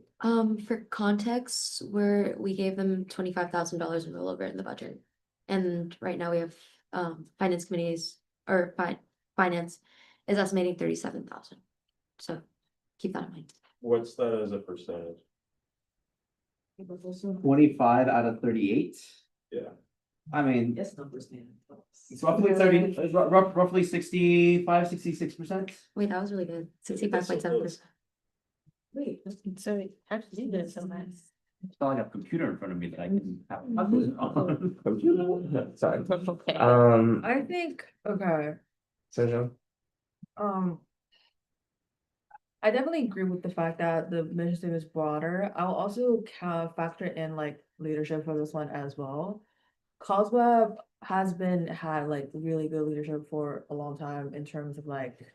For context, we gave them $25,000 in rollover in the budget. And right now we have, finance committees, or finance is estimating 37,000. So keep that in mind. What's that as a percentage? 25 out of 38. Yeah. I mean, Yes, numbers, man. it's roughly 30, roughly 65, 66%. Wait, that was really good. 65.7%. Wait, So how to do this sometimes? It's not like I have a computer in front of me that I can have calculator on. Sorry. Okay. I think, okay, Senator. I definitely agree with the fact that the mission statement is broader. I'll also factor in like leadership for this one as well. Cosweb has had like really good leadership for a long time in terms of like,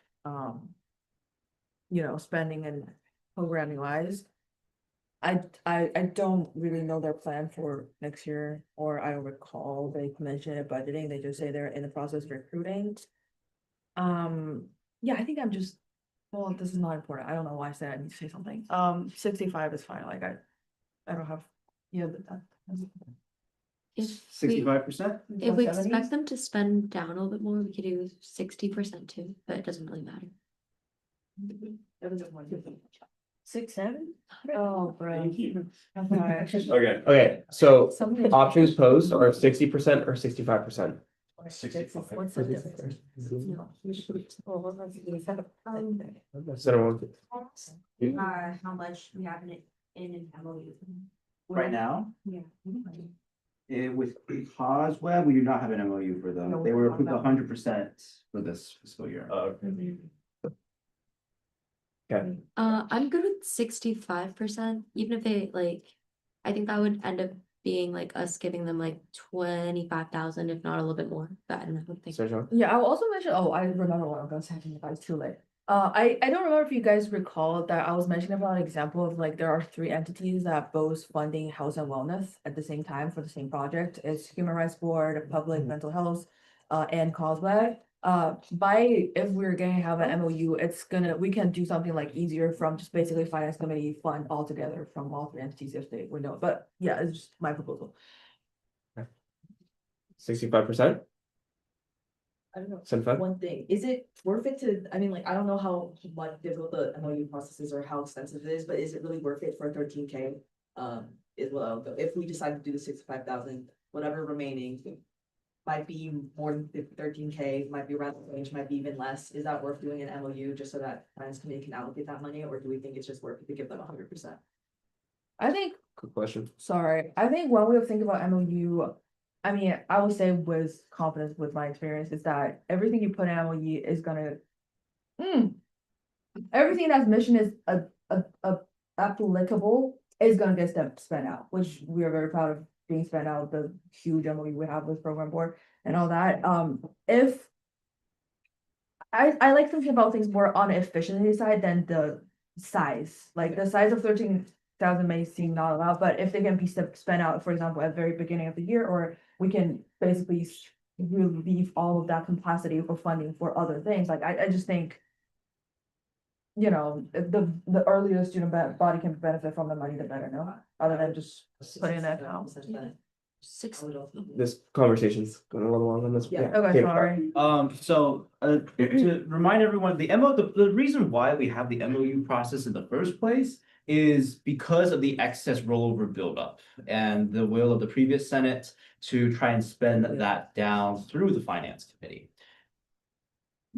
spending and programming wise. I don't really know their plan for next year, or I don't recall they mention it budgeting. They just say they're in the process of recruiting. Yeah, I think I'm just, well, this is not important. I don't know why I said I need to say something. 65 is fine. Like I don't have, If 65%? if we expect them to spend down a little bit more, we could do 60% too, but it doesn't really matter. 6, 7? Oh, bro. Okay. Okay, so Something- options posed are 60% or 65%. What's the difference? Senator Wong. How much we have in an MOU. Right now, Yeah. with Cosweb, we do not have an MOU for them. No, They were we approved don't. 100% for this fiscal year. Okay. Okay, I'm good with 65%, even if they I think that would end up being like us giving them like 25,000, if not a little bit more, but I don't know what they. Senator. Yeah, I'll also mention, I remember what I'm gonna say, but it's too late. I don't remember if you guys recall that I was mentioning about an example of like there are 3 entities that both funding health and wellness at the same time for the same project. It's Human Rights Board, Public Mental Health, and Cosweb. If we're gonna have an MOU, we can do something like easier from just basically finance committee fund all together from all 3 entities if they would know, but yeah, it's just my proposal. 65%? I don't know. Senator. One thing, is it worth it to, I mean, like, I don't know how much difficult the MOU process is or how expensive it is, but is it really worth it for 13K? Is well, if we decide to do the 65,000, whatever remaining. Might be more than 13K, might be around the range, might be even less. Is that worth doing an MOU just so that finance committee can allocate that money, or do we think it's just worth it to give them 100%? I think Good question. Sorry, I think one way of thinking about MOU, I mean, I would say with confidence with my experience is that everything you put in MOU is gonna. Everything that's mission is applicable is gonna get spent out, which we are very proud of being spent out, the huge MOU we have with program board and all that. If I like thinking about things more on the efficiency side than the size, like the size of 13,000 may seem not a lot, but if they can be spent out, for example, at the very beginning of the year, or we can basically relieve all of that capacity for funding for other things, like I just think, if the earlier the student body can benefit from the money, the better, no, other than just putting in that account. This conversation's going a little long on this. Yeah. Okay, Caleb. sorry. To remind everyone, the reason why we have the MOU process in the first place is because of the excess rollover buildup and the will of the previous Senate to try and spend that down through the finance committee.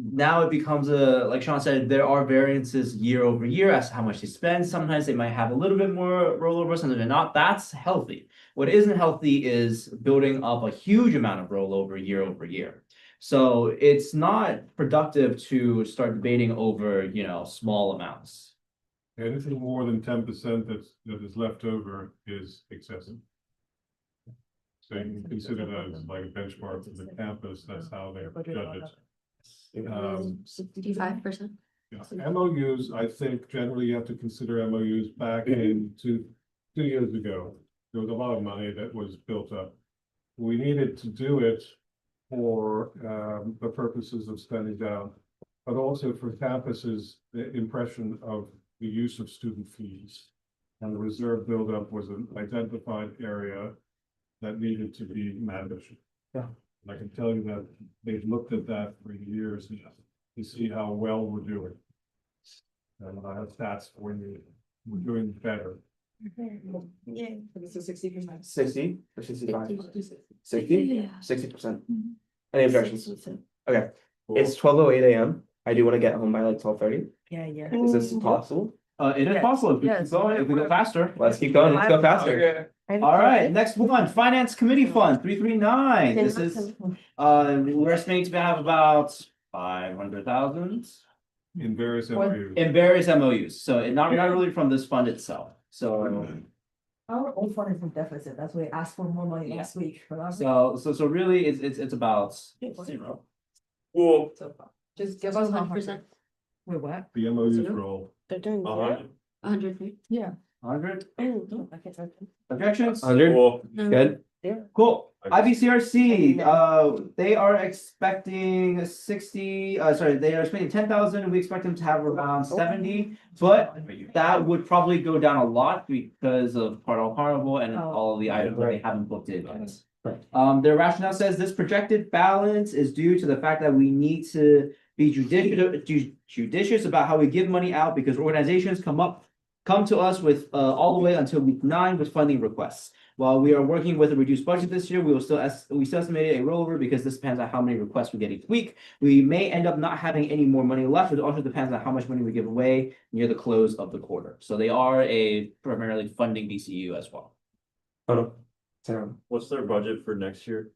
now it becomes a, like Sean said, there are variances year over year as to how much they spend. Sometimes they might have a little bit more rollover, sometimes they're not. That's healthy. What isn't healthy is building up a huge amount of rollover year over year. So it's not productive to start debating over, you know, small amounts. Anything more than 10% that is left over is excessive. So you can consider that as like a benchmark for the campus, that's how they judge it. 65%. Yeah, MOUs, I think generally you have to consider MOUs back in two years ago. There was a lot of money that was built up. We needed to do it for the purposes of spending down, but also for campuses, the impression of the use of student fees. And the reserve buildup was an identified area that needed to be managed. Yeah. And I can tell you that they've looked at that for years now to see how well we're doing. And I have stats for you. We're doing better. Yeah. It's a 60%. 60 or 65? 60? 60%. Any objections? Okay, it's 12:08 a.m. I do want to get home by like 12:30. Yeah, yeah. Is this possible? It is Yes. possible if we keep Yes. going, if we go faster. Let's keep going. Let's go faster. All right, next one, Finance Committee Fund, 339. This is, we're estimating to have about 500,000 In various MOUs. in various MOUs. So it not really from this fund itself. So, Our own fund is in deficit, that's why I asked for more money last week. so really it's about zero. Well, Just give us 100%. Wait, what? The MOUs roll. They're doing. 100. Yeah. 100 Oh. objections? 100. well, Good. Cool. IBCRC, they are expecting 60, they are expecting 10,000. We expect them to have around 70, but that would probably go down a lot because of Carnival and all of the items that they haven't booked in yet. Their rationale says this projected balance is due to the fact that we need to be judicious about how we give money out because organizations come to us with all the way until week 9 with funding requests. While we are working with a reduced budget this year, we still estimated a rollover because this depends on how many requests we get each week. We may end up not having any more money left. It also depends on how much money we give away near the close of the quarter. So they are a primarily funding BCU as well. Oh no. Sarah. what's their budget for next year?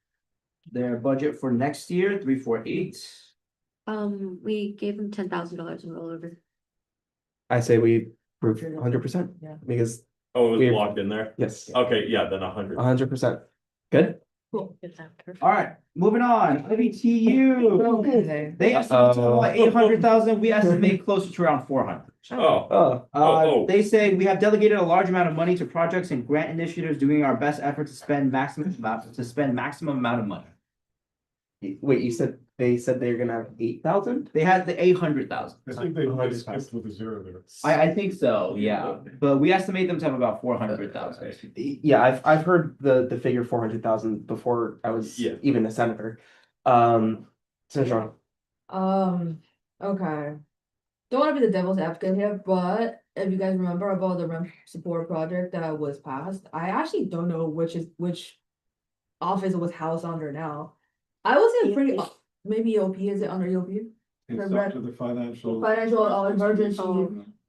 Their budget for next year, 348. We gave them $10,000 in rollover. I say we prove 100% Yeah. because Oh, it was We've- locked in there? yes, Okay, yeah, then 100. 100%. Good. Cool. All right, moving on, IBTU. Okay. They estimate about 800,000, we estimate closer to around 400. Oh, Oh, They say we have delegated a large amount of money to projects and grant initiatives, doing our best effort to spend maximum amount of money. wait, they said they're gonna have 8,000? They had the 800,000. I think they skipped with a zero there. I think so, yeah, but we estimate them to have about 400,000. Yeah, I've heard the figure 400,000 before I was Yeah. even a senator. Senator John. Okay. Don't wanna be the devil's advocate here, but if you guys remember about the REM support project that was passed, I actually don't know which office it was housed under now. I was in pretty, maybe EOP, is it under EOP? It's up to the financial. Financial emergency.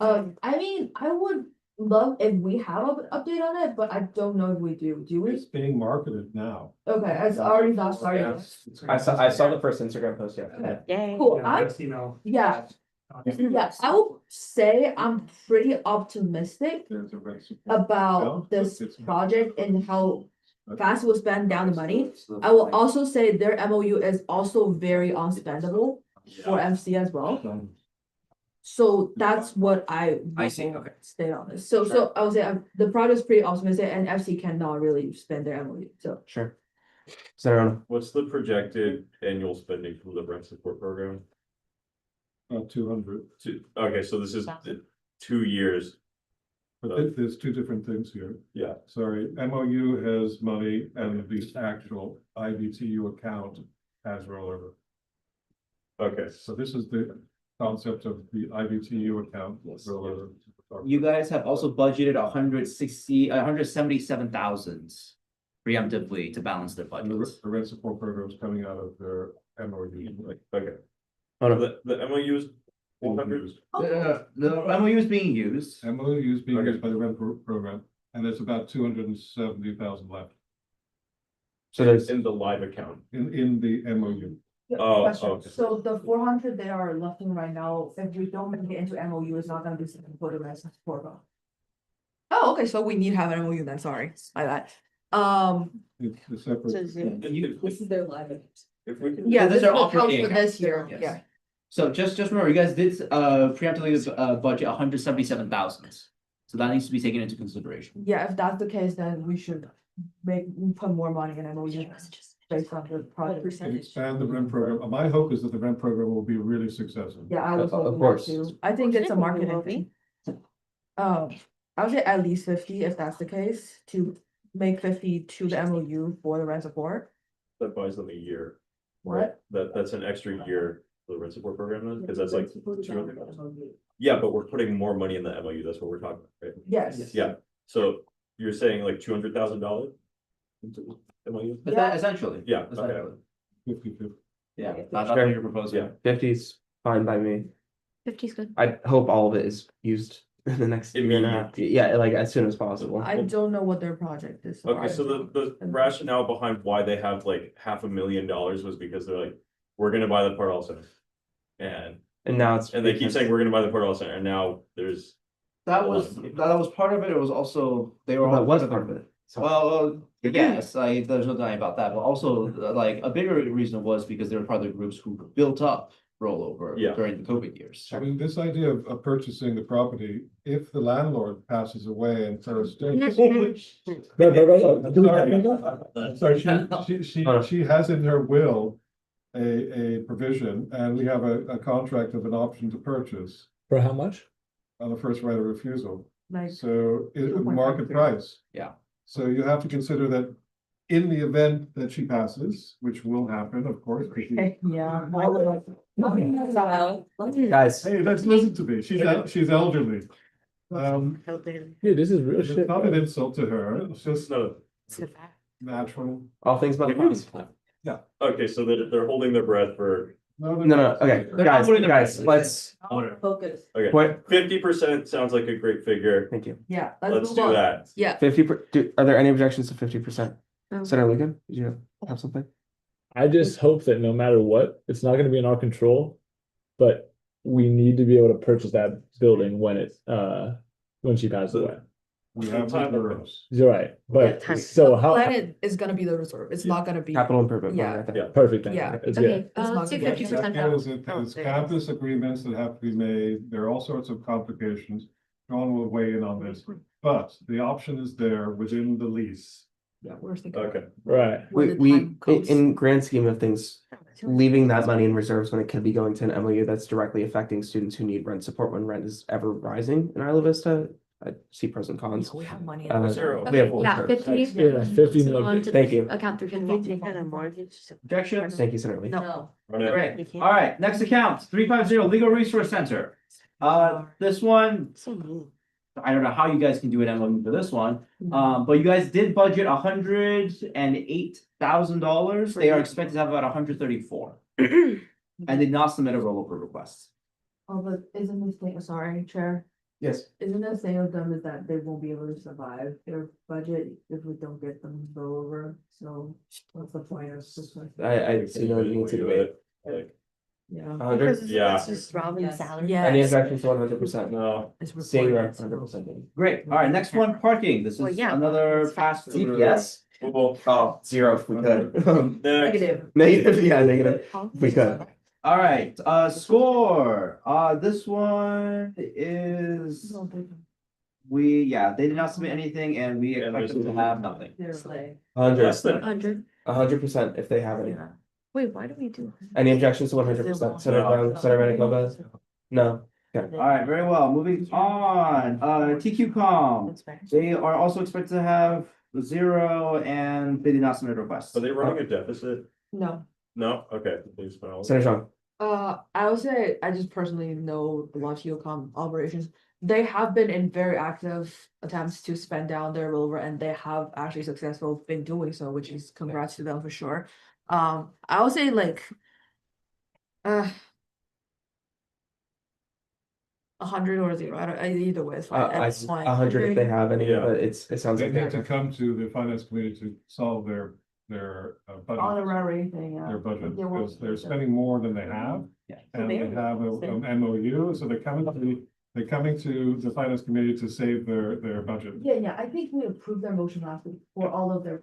Oh. I mean, I would love if we have an update on it, but I don't know if we do. Do we? It's being marketed now. Okay, it's already not started. I saw the first Instagram post, yeah. Okay. Yay. Cool, Yeah, I'm, next email. yeah, I will say I'm pretty optimistic There's a red support. about Yeah, this it's- project and how fast we'll spend down the money. I will also say their MOU is also very unspendable for MC as well. So that's what I. I see, will okay. Stay on this. So I would say the project's pretty optimistic and FC cannot really spend their MOU, so. Sure. Senator What's the projected annual spending from the rent support program? 200. Okay, so this is 2 years. But there's two different things here. Yeah. Sorry, MOU has money and the actual IBTU account has rollover. Okay, So this is the concept of the IBTU account rollover. You guys have also budgeted 177,000 preemptively to balance their And the budgets. rent support program is coming out of their MOU. okay. Oh, no. The MOU is 100. The MOU is being used. MOU is being Okay. used by the rent program, and there's about 270,000 left So there's, In the live account. in the MOU. Oh, Question. okay. So the 400 they are left in right now, if we don't make it into MOU, it's not gonna be something for the rest of the program. Oh, okay, so we need to have an MOU then, sorry, my bad. It's a separate. This is their live. If we can. Yeah, These this are will count operating for this accounts. year, Yes. yeah. So just remember, you guys did preemptively budget 177,000. So that needs to be taken into consideration. Yeah, if that's the case, then we should put more money in MOU based on the project. Expand the rent program. My hope is that the rent program will be really successful. Yeah, I was Of hoping that course. too. I think it's a marketing thing. I would say at least 50 if that's the case, to make 50 to the MOU for the rent support. That buys them a year. What? That's an extra year for the rent support program then, because that's like 200,000. Yeah, but we're putting more money in the MOU. That's what we're talking about, right? Yes. Yeah, so you're saying like $200,000? MOU? But that essentially. Yeah, okay. Essentially. 50-50. Yeah, that's what you're proposing. Yeah. 50's fine by me. 50's good. I hope all of it is used in the next year and a half. Yeah, like as soon as possible. I don't know what their project is. Okay, so the rationale behind why they have like $500,000 was because they're like, we're gonna buy the Port Center. And now it's. And they keep saying, we're gonna buy the Port Center, and now there's. That was part of it. It was also, they were. Well, that was part of it. So- Well, yes, there's no denying about that, but also like a bigger reason was because they were part of the groups who built up rollover Yeah. during the COVID years. I mean, this idea of purchasing the property, if the landlord passes away and throws. Sorry, she has in her will a provision, and we have a contract of an option to purchase For how much? on the first right of refusal. Like, So it 2.5 market price. Yeah. So you have to consider that in the event that she passes, which will happen, of course. 'cause she- yeah. Guys, Hey, let's listen to me. She's elderly. Dude, this is real It's shit. not an insult to her. It's just No, natural. all things but the pros. okay, so they're holding their breath for, No, okay, They're not putting their guys, best. let's, Focus. okay, what, 50% sounds like a great figure. thank you. Yeah. Let's move do on. that. Yeah. 50, are there any objections to 50%? No. Senator Lincoln, did you have something? I just hope that no matter what, it's not gonna be in our control. But we need to be able to purchase that building when she passes away. We have reserves. You're right, Yeah, but time. so how, Planet is gonna be the reserve. It's not gonna be. Capital improvement. Yeah. right there. Yeah. perfect, then. Yeah. It's good. Okay, It's not let's do gonna be- 50% That now. is it. There's campus agreements that have to be made. There are all sorts of complications. John will weigh in on this, but the option is there within the lease. Yeah, we're thinking. Okay, Right. When the We, time comes. in grand scheme of things, leaving that money in reserves when it could be going to an MOU that's directly affecting students who need rent support when rent is ever rising in Isla Vista, I see pros and cons. We have money. Uh, Zero. we have Okay, yeah, reserves. 50. Yeah, 50 So million. on to Thank you. Account through 50. Objections? Thank you, Senator Lee. No. run it. Great. All right, next account, 350 Legal Resource Center. This one, I don't know how you guys can do an MOU for this one. But you guys did budget $108,000. They are expected to have about 134. And did not submit a rollover request. Oh, but isn't this thing, sorry, Chair, Yes. isn't the thing of them is that they won't be able to survive their budget if we don't get them go over, so what's the point of this one? I see no need to do it. Like, Yeah. 100, yeah, Robin's salary. any Yes. objections to 100%? no, It's Seeing reported, that 100%. Great, all right, next one, parking. This Well, is yeah, another it's past fast. CPS. well, Oh, 0 if we could. next, Negative. Negative, yeah, negative, if we could. All right, score, this one is, they did not submit anything and we Yeah, expect them to have nothing. They're like. 100, less than, 100. 100% if they have any. Wait, why do we do? Any objections to 100%? Senator Brown, Senator Manikova? No. All right, very well, moving on, TQCom, they are also expected to have 0 and they did not submit a request. are they running a deficit? No. No, okay. Please, no. Senator Jean? I would say, I just personally know a lot of Geocom operations. They have been in very active attempts to spend down their rollover and they have actually successful been doing so, which is congrats to them for sure. I would say like, 100 or 0, either way, it's fine. That's fine. 100 if they have any, Yeah. but it sounds They like need to come to the finance committee to solve their budget. Honorary thing, yeah. Their budget, Yeah, well, because they're spending more than they have. Yeah. And they have an MOU, so they're coming to the finance committee to save their budget. Yeah, I think we approved their motion last week for all of their,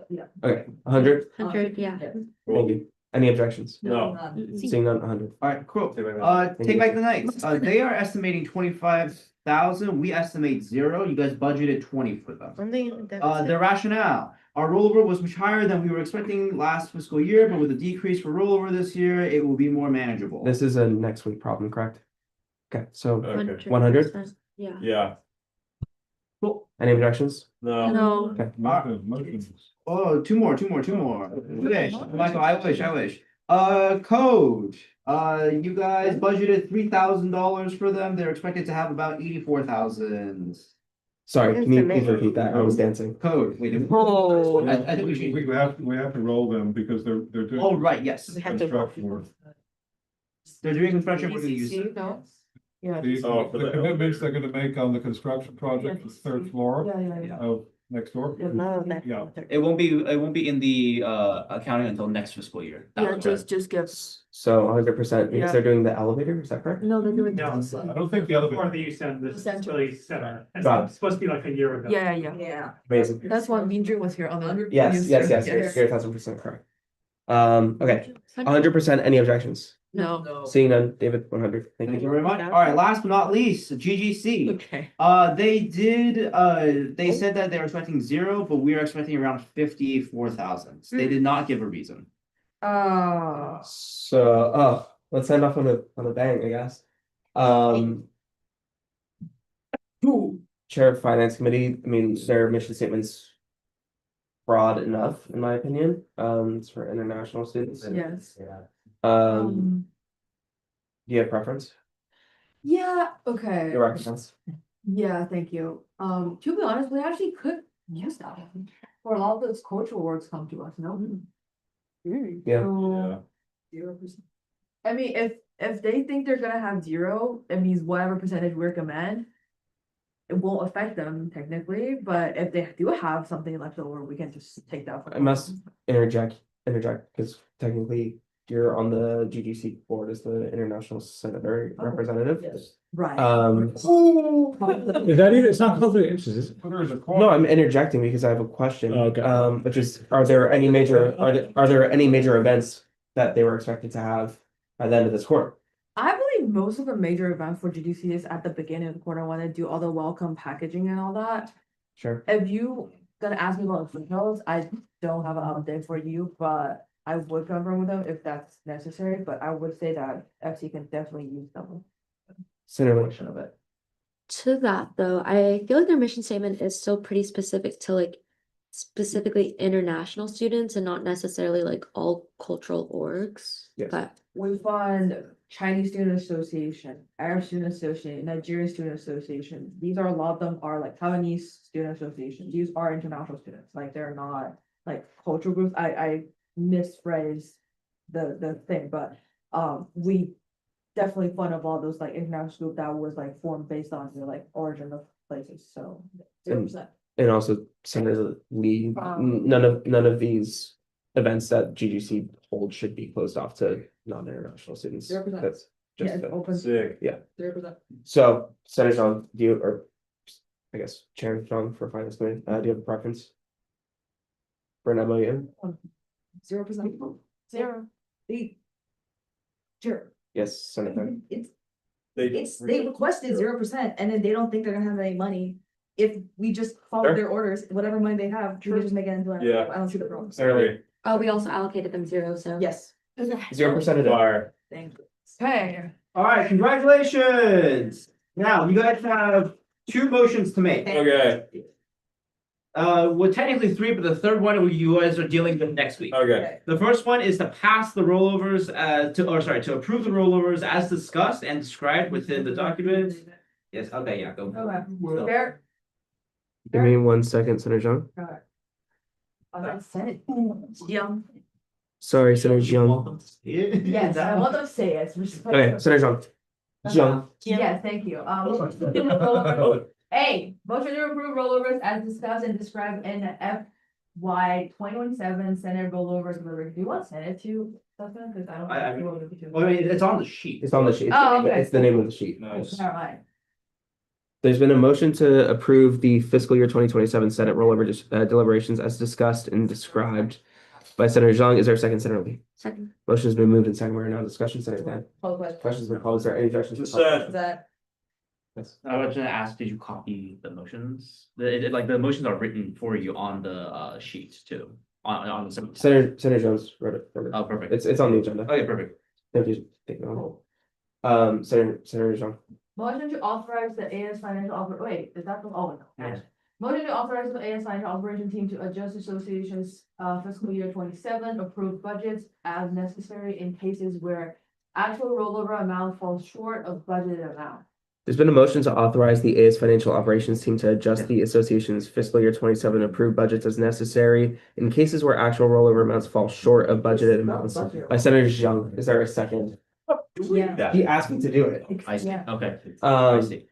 yeah. okay, 100. 100, yeah. Thank you. Any objections? No. Seeing none, 100. Alright, cool. Thank Take you. back the night. They are estimating 25,000. We estimate 0. You guys budgeted 20 for them. The rationale, our rollover was much higher than we were expecting last fiscal year, but with a decrease for rollover this year, it will be more manageable. This is a next week problem, correct? Okay, so Okay. 100? Yeah. Yeah, Cool. Any objections? no. No. Okay. Motions. Oh, two more. Okay, Michael, I wish. Code. You guys budgeted $3,000 for them. They're expected to have about 84,000. Sorry, can you please Estimate. repeat that? I was dancing. Code, wait. Oh. I think we should. We have to roll them because they're doing. Oh, right, yes. Construction work. They're doing construction, we're gonna use. No? Yeah. Oh, for The the commitments they're gonna make on the construction project, the third floor Yeah. of next door. Yeah. It won't be in the accounting until next fiscal year. That Yeah, was- just give. So 100% because Yeah. they're doing the elevator, is that correct? No, they're doing. No. I don't think the Or other. the use and this is Center. really center. Got it. It's supposed to be like a year ago. Yeah. Yeah. Amazing. That's why Mean Dream was here on the. Yes, you're 1,000% correct. Okay, 100%. Any objections? No. Seeing none, David, 100. Thank Thank you you. very much. Alright, last but not least, GGC. Okay. They said that they were expecting 0, but we are expecting around 54,000. They did not give a reason. So, let's end off on a bang, I guess. Chair of Finance Committee, I mean, their mission statement's broad enough, in my opinion. It's for international students. Yes. Do you have preference? Yeah, okay. Your recommends? Yeah, thank you. To be honest, we actually could use that for a lot of those cultural works come to us, no? Yeah. So, 0%. I mean, if they think they're gonna have 0, it means whatever percentage we recommend. It won't affect them technically, but if they do have something left over, we can just take that. I must interject, because technically you're on the GGC board as the international senator representative. Right. Is that even, it's not conflict of interest, is it? No, I'm interjecting because I have a question. Okay. Which is, are there any major events that they were expected to have by the end of this quarter? I believe most of the major events for GDC is at the beginning of the quarter when they do all the welcome packaging and all that. Sure. If you gonna ask me about the details, I don't have an update for you, but I would confirm with them if that's necessary, but I would say that FC can definitely use them. Senator, Portion of it. To that though, I feel like their mission statement is still pretty specific to like specifically international students and not necessarily like all cultural orgs. Yes. But We fund Chinese Student Association, Arab Student Association, Nigerian Student Association. These are, a lot of them are like Taiwanese Student Association. These are international students, like they're not like cultural groups. I misphrased the thing, but we definitely fund of all those like international group that was like formed based on the like origin of places, so. 0%. and also Senator Lee, none of these events that GGC holds should be closed off to non-international students. 0%. That's Yeah, just it's open. Sick. 0%. so Senator John, do you, or I guess Chair John for Finance Committee, do you have a preference for an MOU? 0%. 0. Sure. Yes, Senator. They requested 0% and then they don't think they're gonna have any money. If we just follow Sure. their orders, whatever money they have, we can just make it into. Yeah. I don't see the problem. Sorry. oh, we also allocated them 0, so. Yes. 0% of it. Fire. Thank you. Hey. Alright, congratulations. Now, you guys have 2 motions to make. Okay, Well, technically 3, but the third one you guys are dealing with next week. okay. The first one is to pass the rollovers to approve the rollovers as discussed and described within the document. Yes, okay, yeah, go. Okay. Fair. Give me 1 second, Senator John. I said it. Yeah. Sorry, Senator John. Yes, I want to say it. Okay, Senator John. Zhang. Yes, thank you. A, motion to approve rollovers as discussed and described in FY 2027 Senate rollovers. Do you want Senate to? Cause I don't. I- think you want me to. Well, I mean, it's on the sheet. It's on the sheet. Oh, okay. It's the name of the sheet. Nice. Alright, There's been a motion to approve the fiscal year 2027 Senate rollover deliberations as discussed and described by Senator Zhang. Is there a second, Senator Lee? Second. Motion has been moved and second. We're now in discussion. Senator Dan. call the question. Questions been called. Is there any objections? to the Consent. call? Is that, Yes. I was gonna ask, did you copy the motions? Like the motions are written for you on the sheet too, on the. Senator Jones wrote it. Oh, perfect. It's on the agenda. Okay, perfect. Thank you. Take it on. Senator Zhang. motion to authorize the AS financial wait, is that the, oh, no. Yes. Motion to authorize the AS financial operation team to adjust association's fiscal year 27 approved budgets as necessary in cases where actual rollover amount falls short of budgeted amount. There's been a motion to authorize the AS Financial Operations team to adjust the association's fiscal year 27 approved budgets as necessary in cases where actual rollover amounts fall short of budgeted amounts. By Senator Zhang. Is there a second? Yeah. He asked me to do it. I see, Yeah. okay, I Um, see.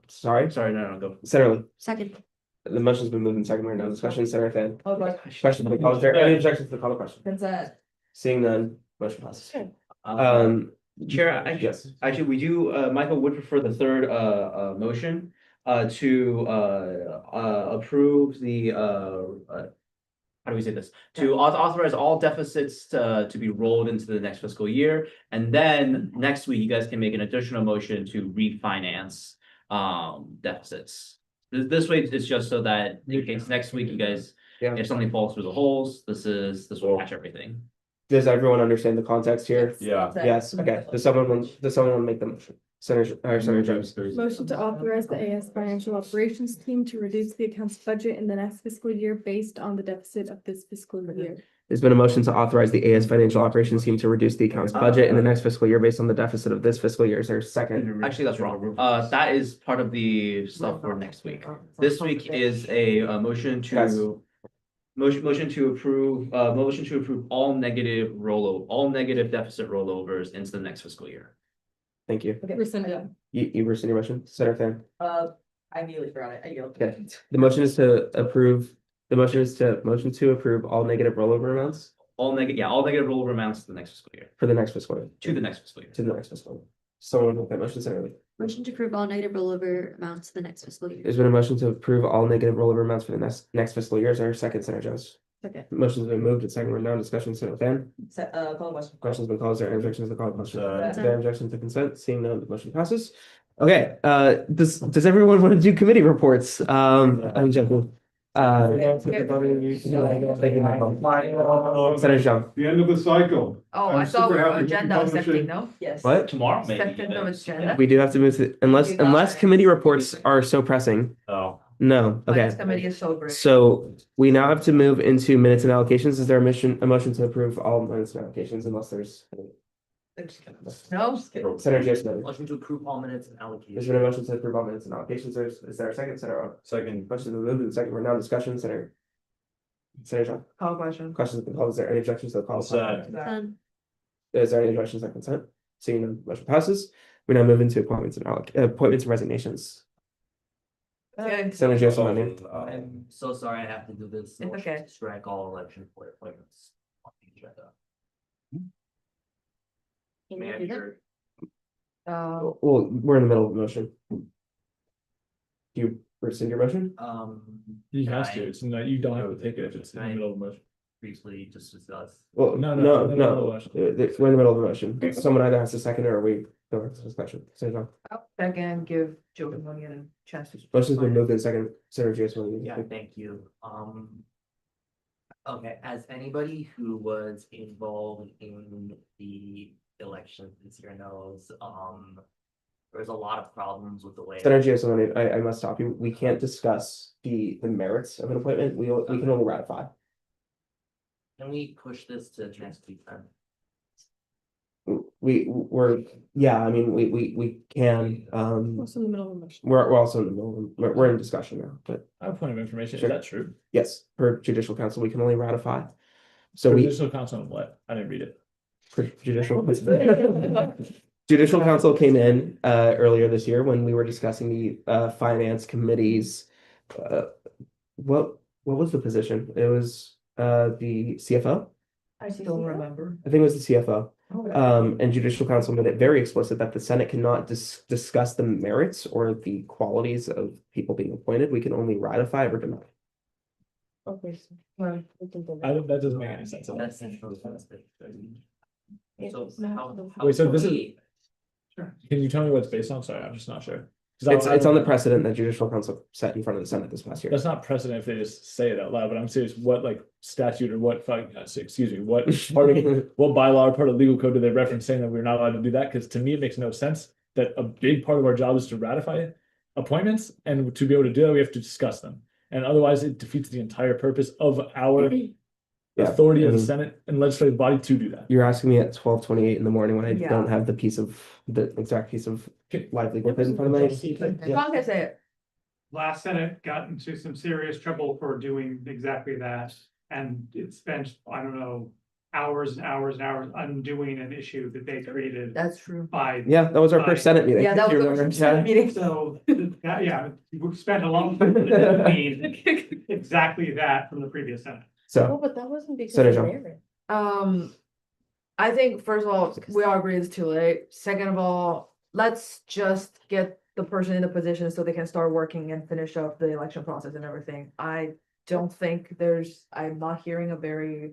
Sorry, Sorry, no, go. Senator Lee. Second. The motion's been moved and second. We're now in discussion. Senator Fan. Call the question. Question to the call. Is there any objections to the call to question? Consent. Seeing none, motion passes. Chair, actually, Yes. actually, we do, Michael would prefer the third, motion, to, approve the, how do we say this? To authorize all deficits to be rolled into the next fiscal year. And then next week, you guys can make an additional motion to refinance, deficits. This way, it's just so that in case next week you guys, Yeah. if something falls through the holes, this will catch everything. Does everyone understand the context here? Yeah. Yes, okay. Does someone want to make the motion? Senator Jones. Motion to authorize the AS Financial Operations team to reduce the account's budget in the next fiscal year based on the deficit of this fiscal year. There's been a motion to authorize the AS Financial Operations team to reduce the account's budget in the next fiscal year based on the deficit of this fiscal year. Is there a second? Actually, that's wrong. That is part of the stuff for next week. This week is a motion Yes. to. Motion to approve, motion to approve all negative deficit rollovers into the next fiscal year. Thank you. Rescinded. You rescind your motion, Senator Fan. I immediately forgot it, I yield. Okay. The motion is to approve, motion to approve all negative rollover amounts All negative rollover amounts to the next fiscal year, for the next fiscal year. to the next fiscal year. To the next fiscal year. Someone make that motion, Senator Lee. Motion to approve all negative rollover amounts to the next fiscal year. There's been a motion to approve all negative rollover amounts for the next fiscal year. Is there a second, Senator Jones? Okay. Motion's been moved and second. We're now in discussion. Senator Fan. Call the question. Question's been called. Is there any objections to the call to question? Consent. Is there objections to consent? Seeing none, the motion passes. Okay, does everyone want to do committee reports? I'm joking. Senator Zhang. The end of the cycle. Oh, I'm I thought we super were happy we agenda published accepting, it. no? Yes. What? Tomorrow, maybe. Second of agenda. We do have to move to, unless committee reports are so pressing. Oh, No, okay. Finance committee is so great. So we now have to move into minutes and allocations. Is there a motion to approve all minutes and allocations unless there's? No? Senator Jason. Motion to approve all minutes and There's allocation. been a motion to approve all minutes and allocations. Is there a second, Senator? second. Questions been moved and second. We're now in discussion, Senator. Senator John. Call question. Questions have been called. Is there any objections to the call? Consent. Done. Is there any objections to consent? Seeing none, motion passes. We now move into appointments and resignations. Senator Joseph Manning. I'm so sorry I have to do this. It's okay. Strike all election board appointments on the agenda. Can you do that? Well, we're in the middle of the motion. Do you rescind your motion? He has to, it's not, you don't have to take it if it's in the Right. middle of the motion. Briefly just discuss. Well, No, no, no, no. no, We're in the middle of the motion. Someone either has to second it or we go into discussion. Senator John. Second, give Joe Money a chance to. Motion's been moved in second. Senator Jason. Yeah, thank you. Okay, as anybody who was involved in the election this year knows, there's a lot of problems with the way. Senator Jason, I must stop you. We can't discuss the merits of an appointment. We can only ratify. Can we push this to next week then? I mean, we can, Also in the middle of a motion. we're also in the middle, we're in discussion now, but I have a point of information, is Sure. that true? yes, per judicial council, we can only ratify. So we, Judicial council of what? I didn't read it. for judicial. Judicial council came in earlier this year when we were discussing the finance committees. What was the position? It was the CFO. I don't remember. I think it was the CFO. And judicial council made it very explicit that the Senate cannot discuss the merits or the qualities of people being appointed. We can only ratify or deny. Okay. That doesn't make any sense. That's central. So Wait, so this is, Sure. can you tell me what it's based on? Sorry, I'm just not sure. 'Cause I It's don't- on the precedent that judicial council set in front of the Senate this past year. That's not precedent if they just say it out loud, but I'm serious, what like statute or what, excuse me, what part of, what bylaw or part of legal code do they reference saying that we're not allowed to do that? Because to me, it makes no sense that a big part of our job is to ratify appointments, and to be able to do that, we have to discuss them. And otherwise, it defeats the entire purpose of our Yeah, authority as a and Senate and legislative body to do that. You're asking me at 12:28 in the morning when I Yeah. don't have the exact piece of live legal pad in front of me. Yeah. John can say it. Last Senate got into some serious trouble for doing exactly that. And it spent, I don't know, hours and hours and hours undoing an issue that they created That's true. by. Yeah, that was our first Senate meeting. Yeah, that You was the remember? first Senate meeting. So, yeah, we spent a long time doing exactly that from the previous Senate. So, but that wasn't because Senator John. I think first of all, we all agree it's too late. Second of all, let's just get the person in the position so they can start working and finish up the election process and everything. I don't think I'm not hearing a very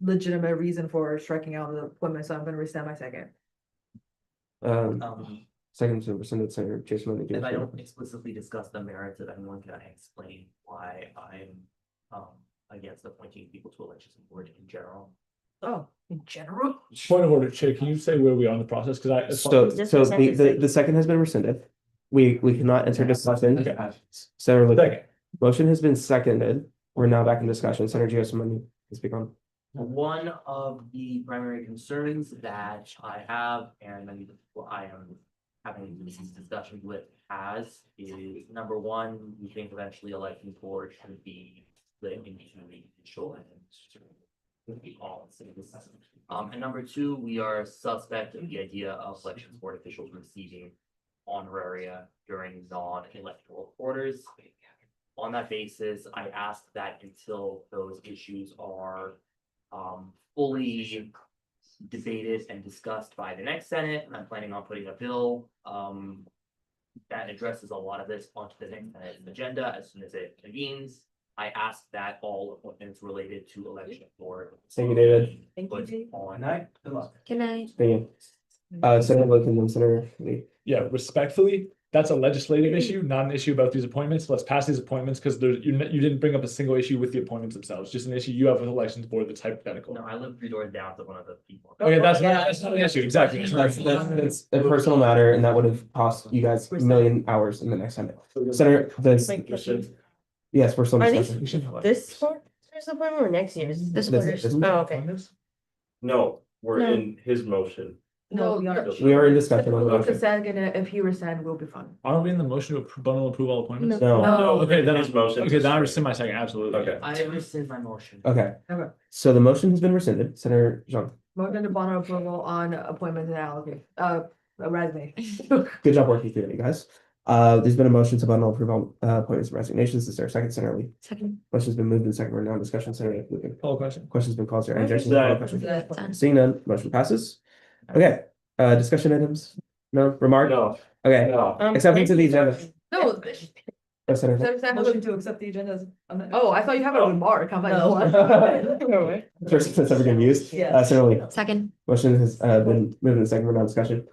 legitimate reason for striking out the appointment, so I'm gonna rescind my second. second to rescinded Senator Jason Mooney. If I don't explicitly discuss the merits of anyone, can I explain why I'm against appointing people to elections board in general? Oh, in general? Point of order, Chair, can you say where we are in the process? Because I. So the second has been rescinded. We cannot enter discussion. Senator Lee, Second. motion has been seconded. We're now back in discussion. Senator Jason Mooney, can speak on. One of the primary concerns that I have, and many of the people I am having these discussions with is number one, we think eventually election board should be split into judicial and all citizens. And number two, we are suspect of the idea of election board officials receiving honoraria during non-electoral quarters. On that basis, I ask that until those issues are fully debated and discussed by the next Senate, and I'm planning on putting a bill that addresses a lot of this onto the next Senate agenda as soon as it convenes. I ask that all appointments related to election board. Thank you, David. Put on. Good luck. Can I? Thank you. Senator Wilkins and Senator Lee. Yeah, respectfully, that's a legislative issue, not an issue about these appointments. Let's pass these appointments because you didn't bring up a single issue with the appointments themselves, just an issue you have with elections board that's hypothetical. No, I live 3 doors down to one of the people. Okay, that's not an issue, exactly. That's a personal matter and that would have cost you guys a million hours in the next Senate. Senator, yes, we're still Are these discussing. this year's appointment or next year's? This- this- Oh, okay. No, we're No. in his motion. No, we are. We are in discussion on the If motion. the second, if he rescind, we'll be fine. Aren't we in the motion to bundle approve all appointments? No. No. Okay, then His motion. okay, then I rescind my second, absolutely. Okay. I rescind my motion. Okay, Okay. so the motion has been rescinded. Senator Jean, Motion to bond approval on appointments and allocate, resume. good job working through that, you guys. There's been a motion to bundle approve all appointments and resignations. Is there a second, Senator Lee? Second. Motion's been moved and second. We're now in discussion. Senator Lucan. Call question. Question's been called. Senator Anderson. Call the question. Done. Seeing none, motion passes. Okay, discussion items? No, remark? No, Okay, no. acceptance of the agenda. No. Oh, Senator. Motion to accept the agendas. Oh, I thought you have a remark. I'm like, No. what? First that's ever been used. Yeah. Senator Lee. Second. Motion has been moved and second. We're now in discussion.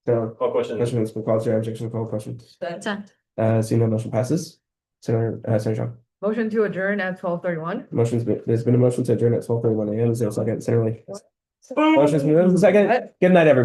So, Call question. question has been called. Is there objection? Call question. Done. Seeing no motion passes. Senator, Senator Jean. Motion to adjourn at 12:31. There's been a motion to adjourn at 12:31 a.m. Is there a second? Senator Lee. Motion's been moved and second. Good night, everybody.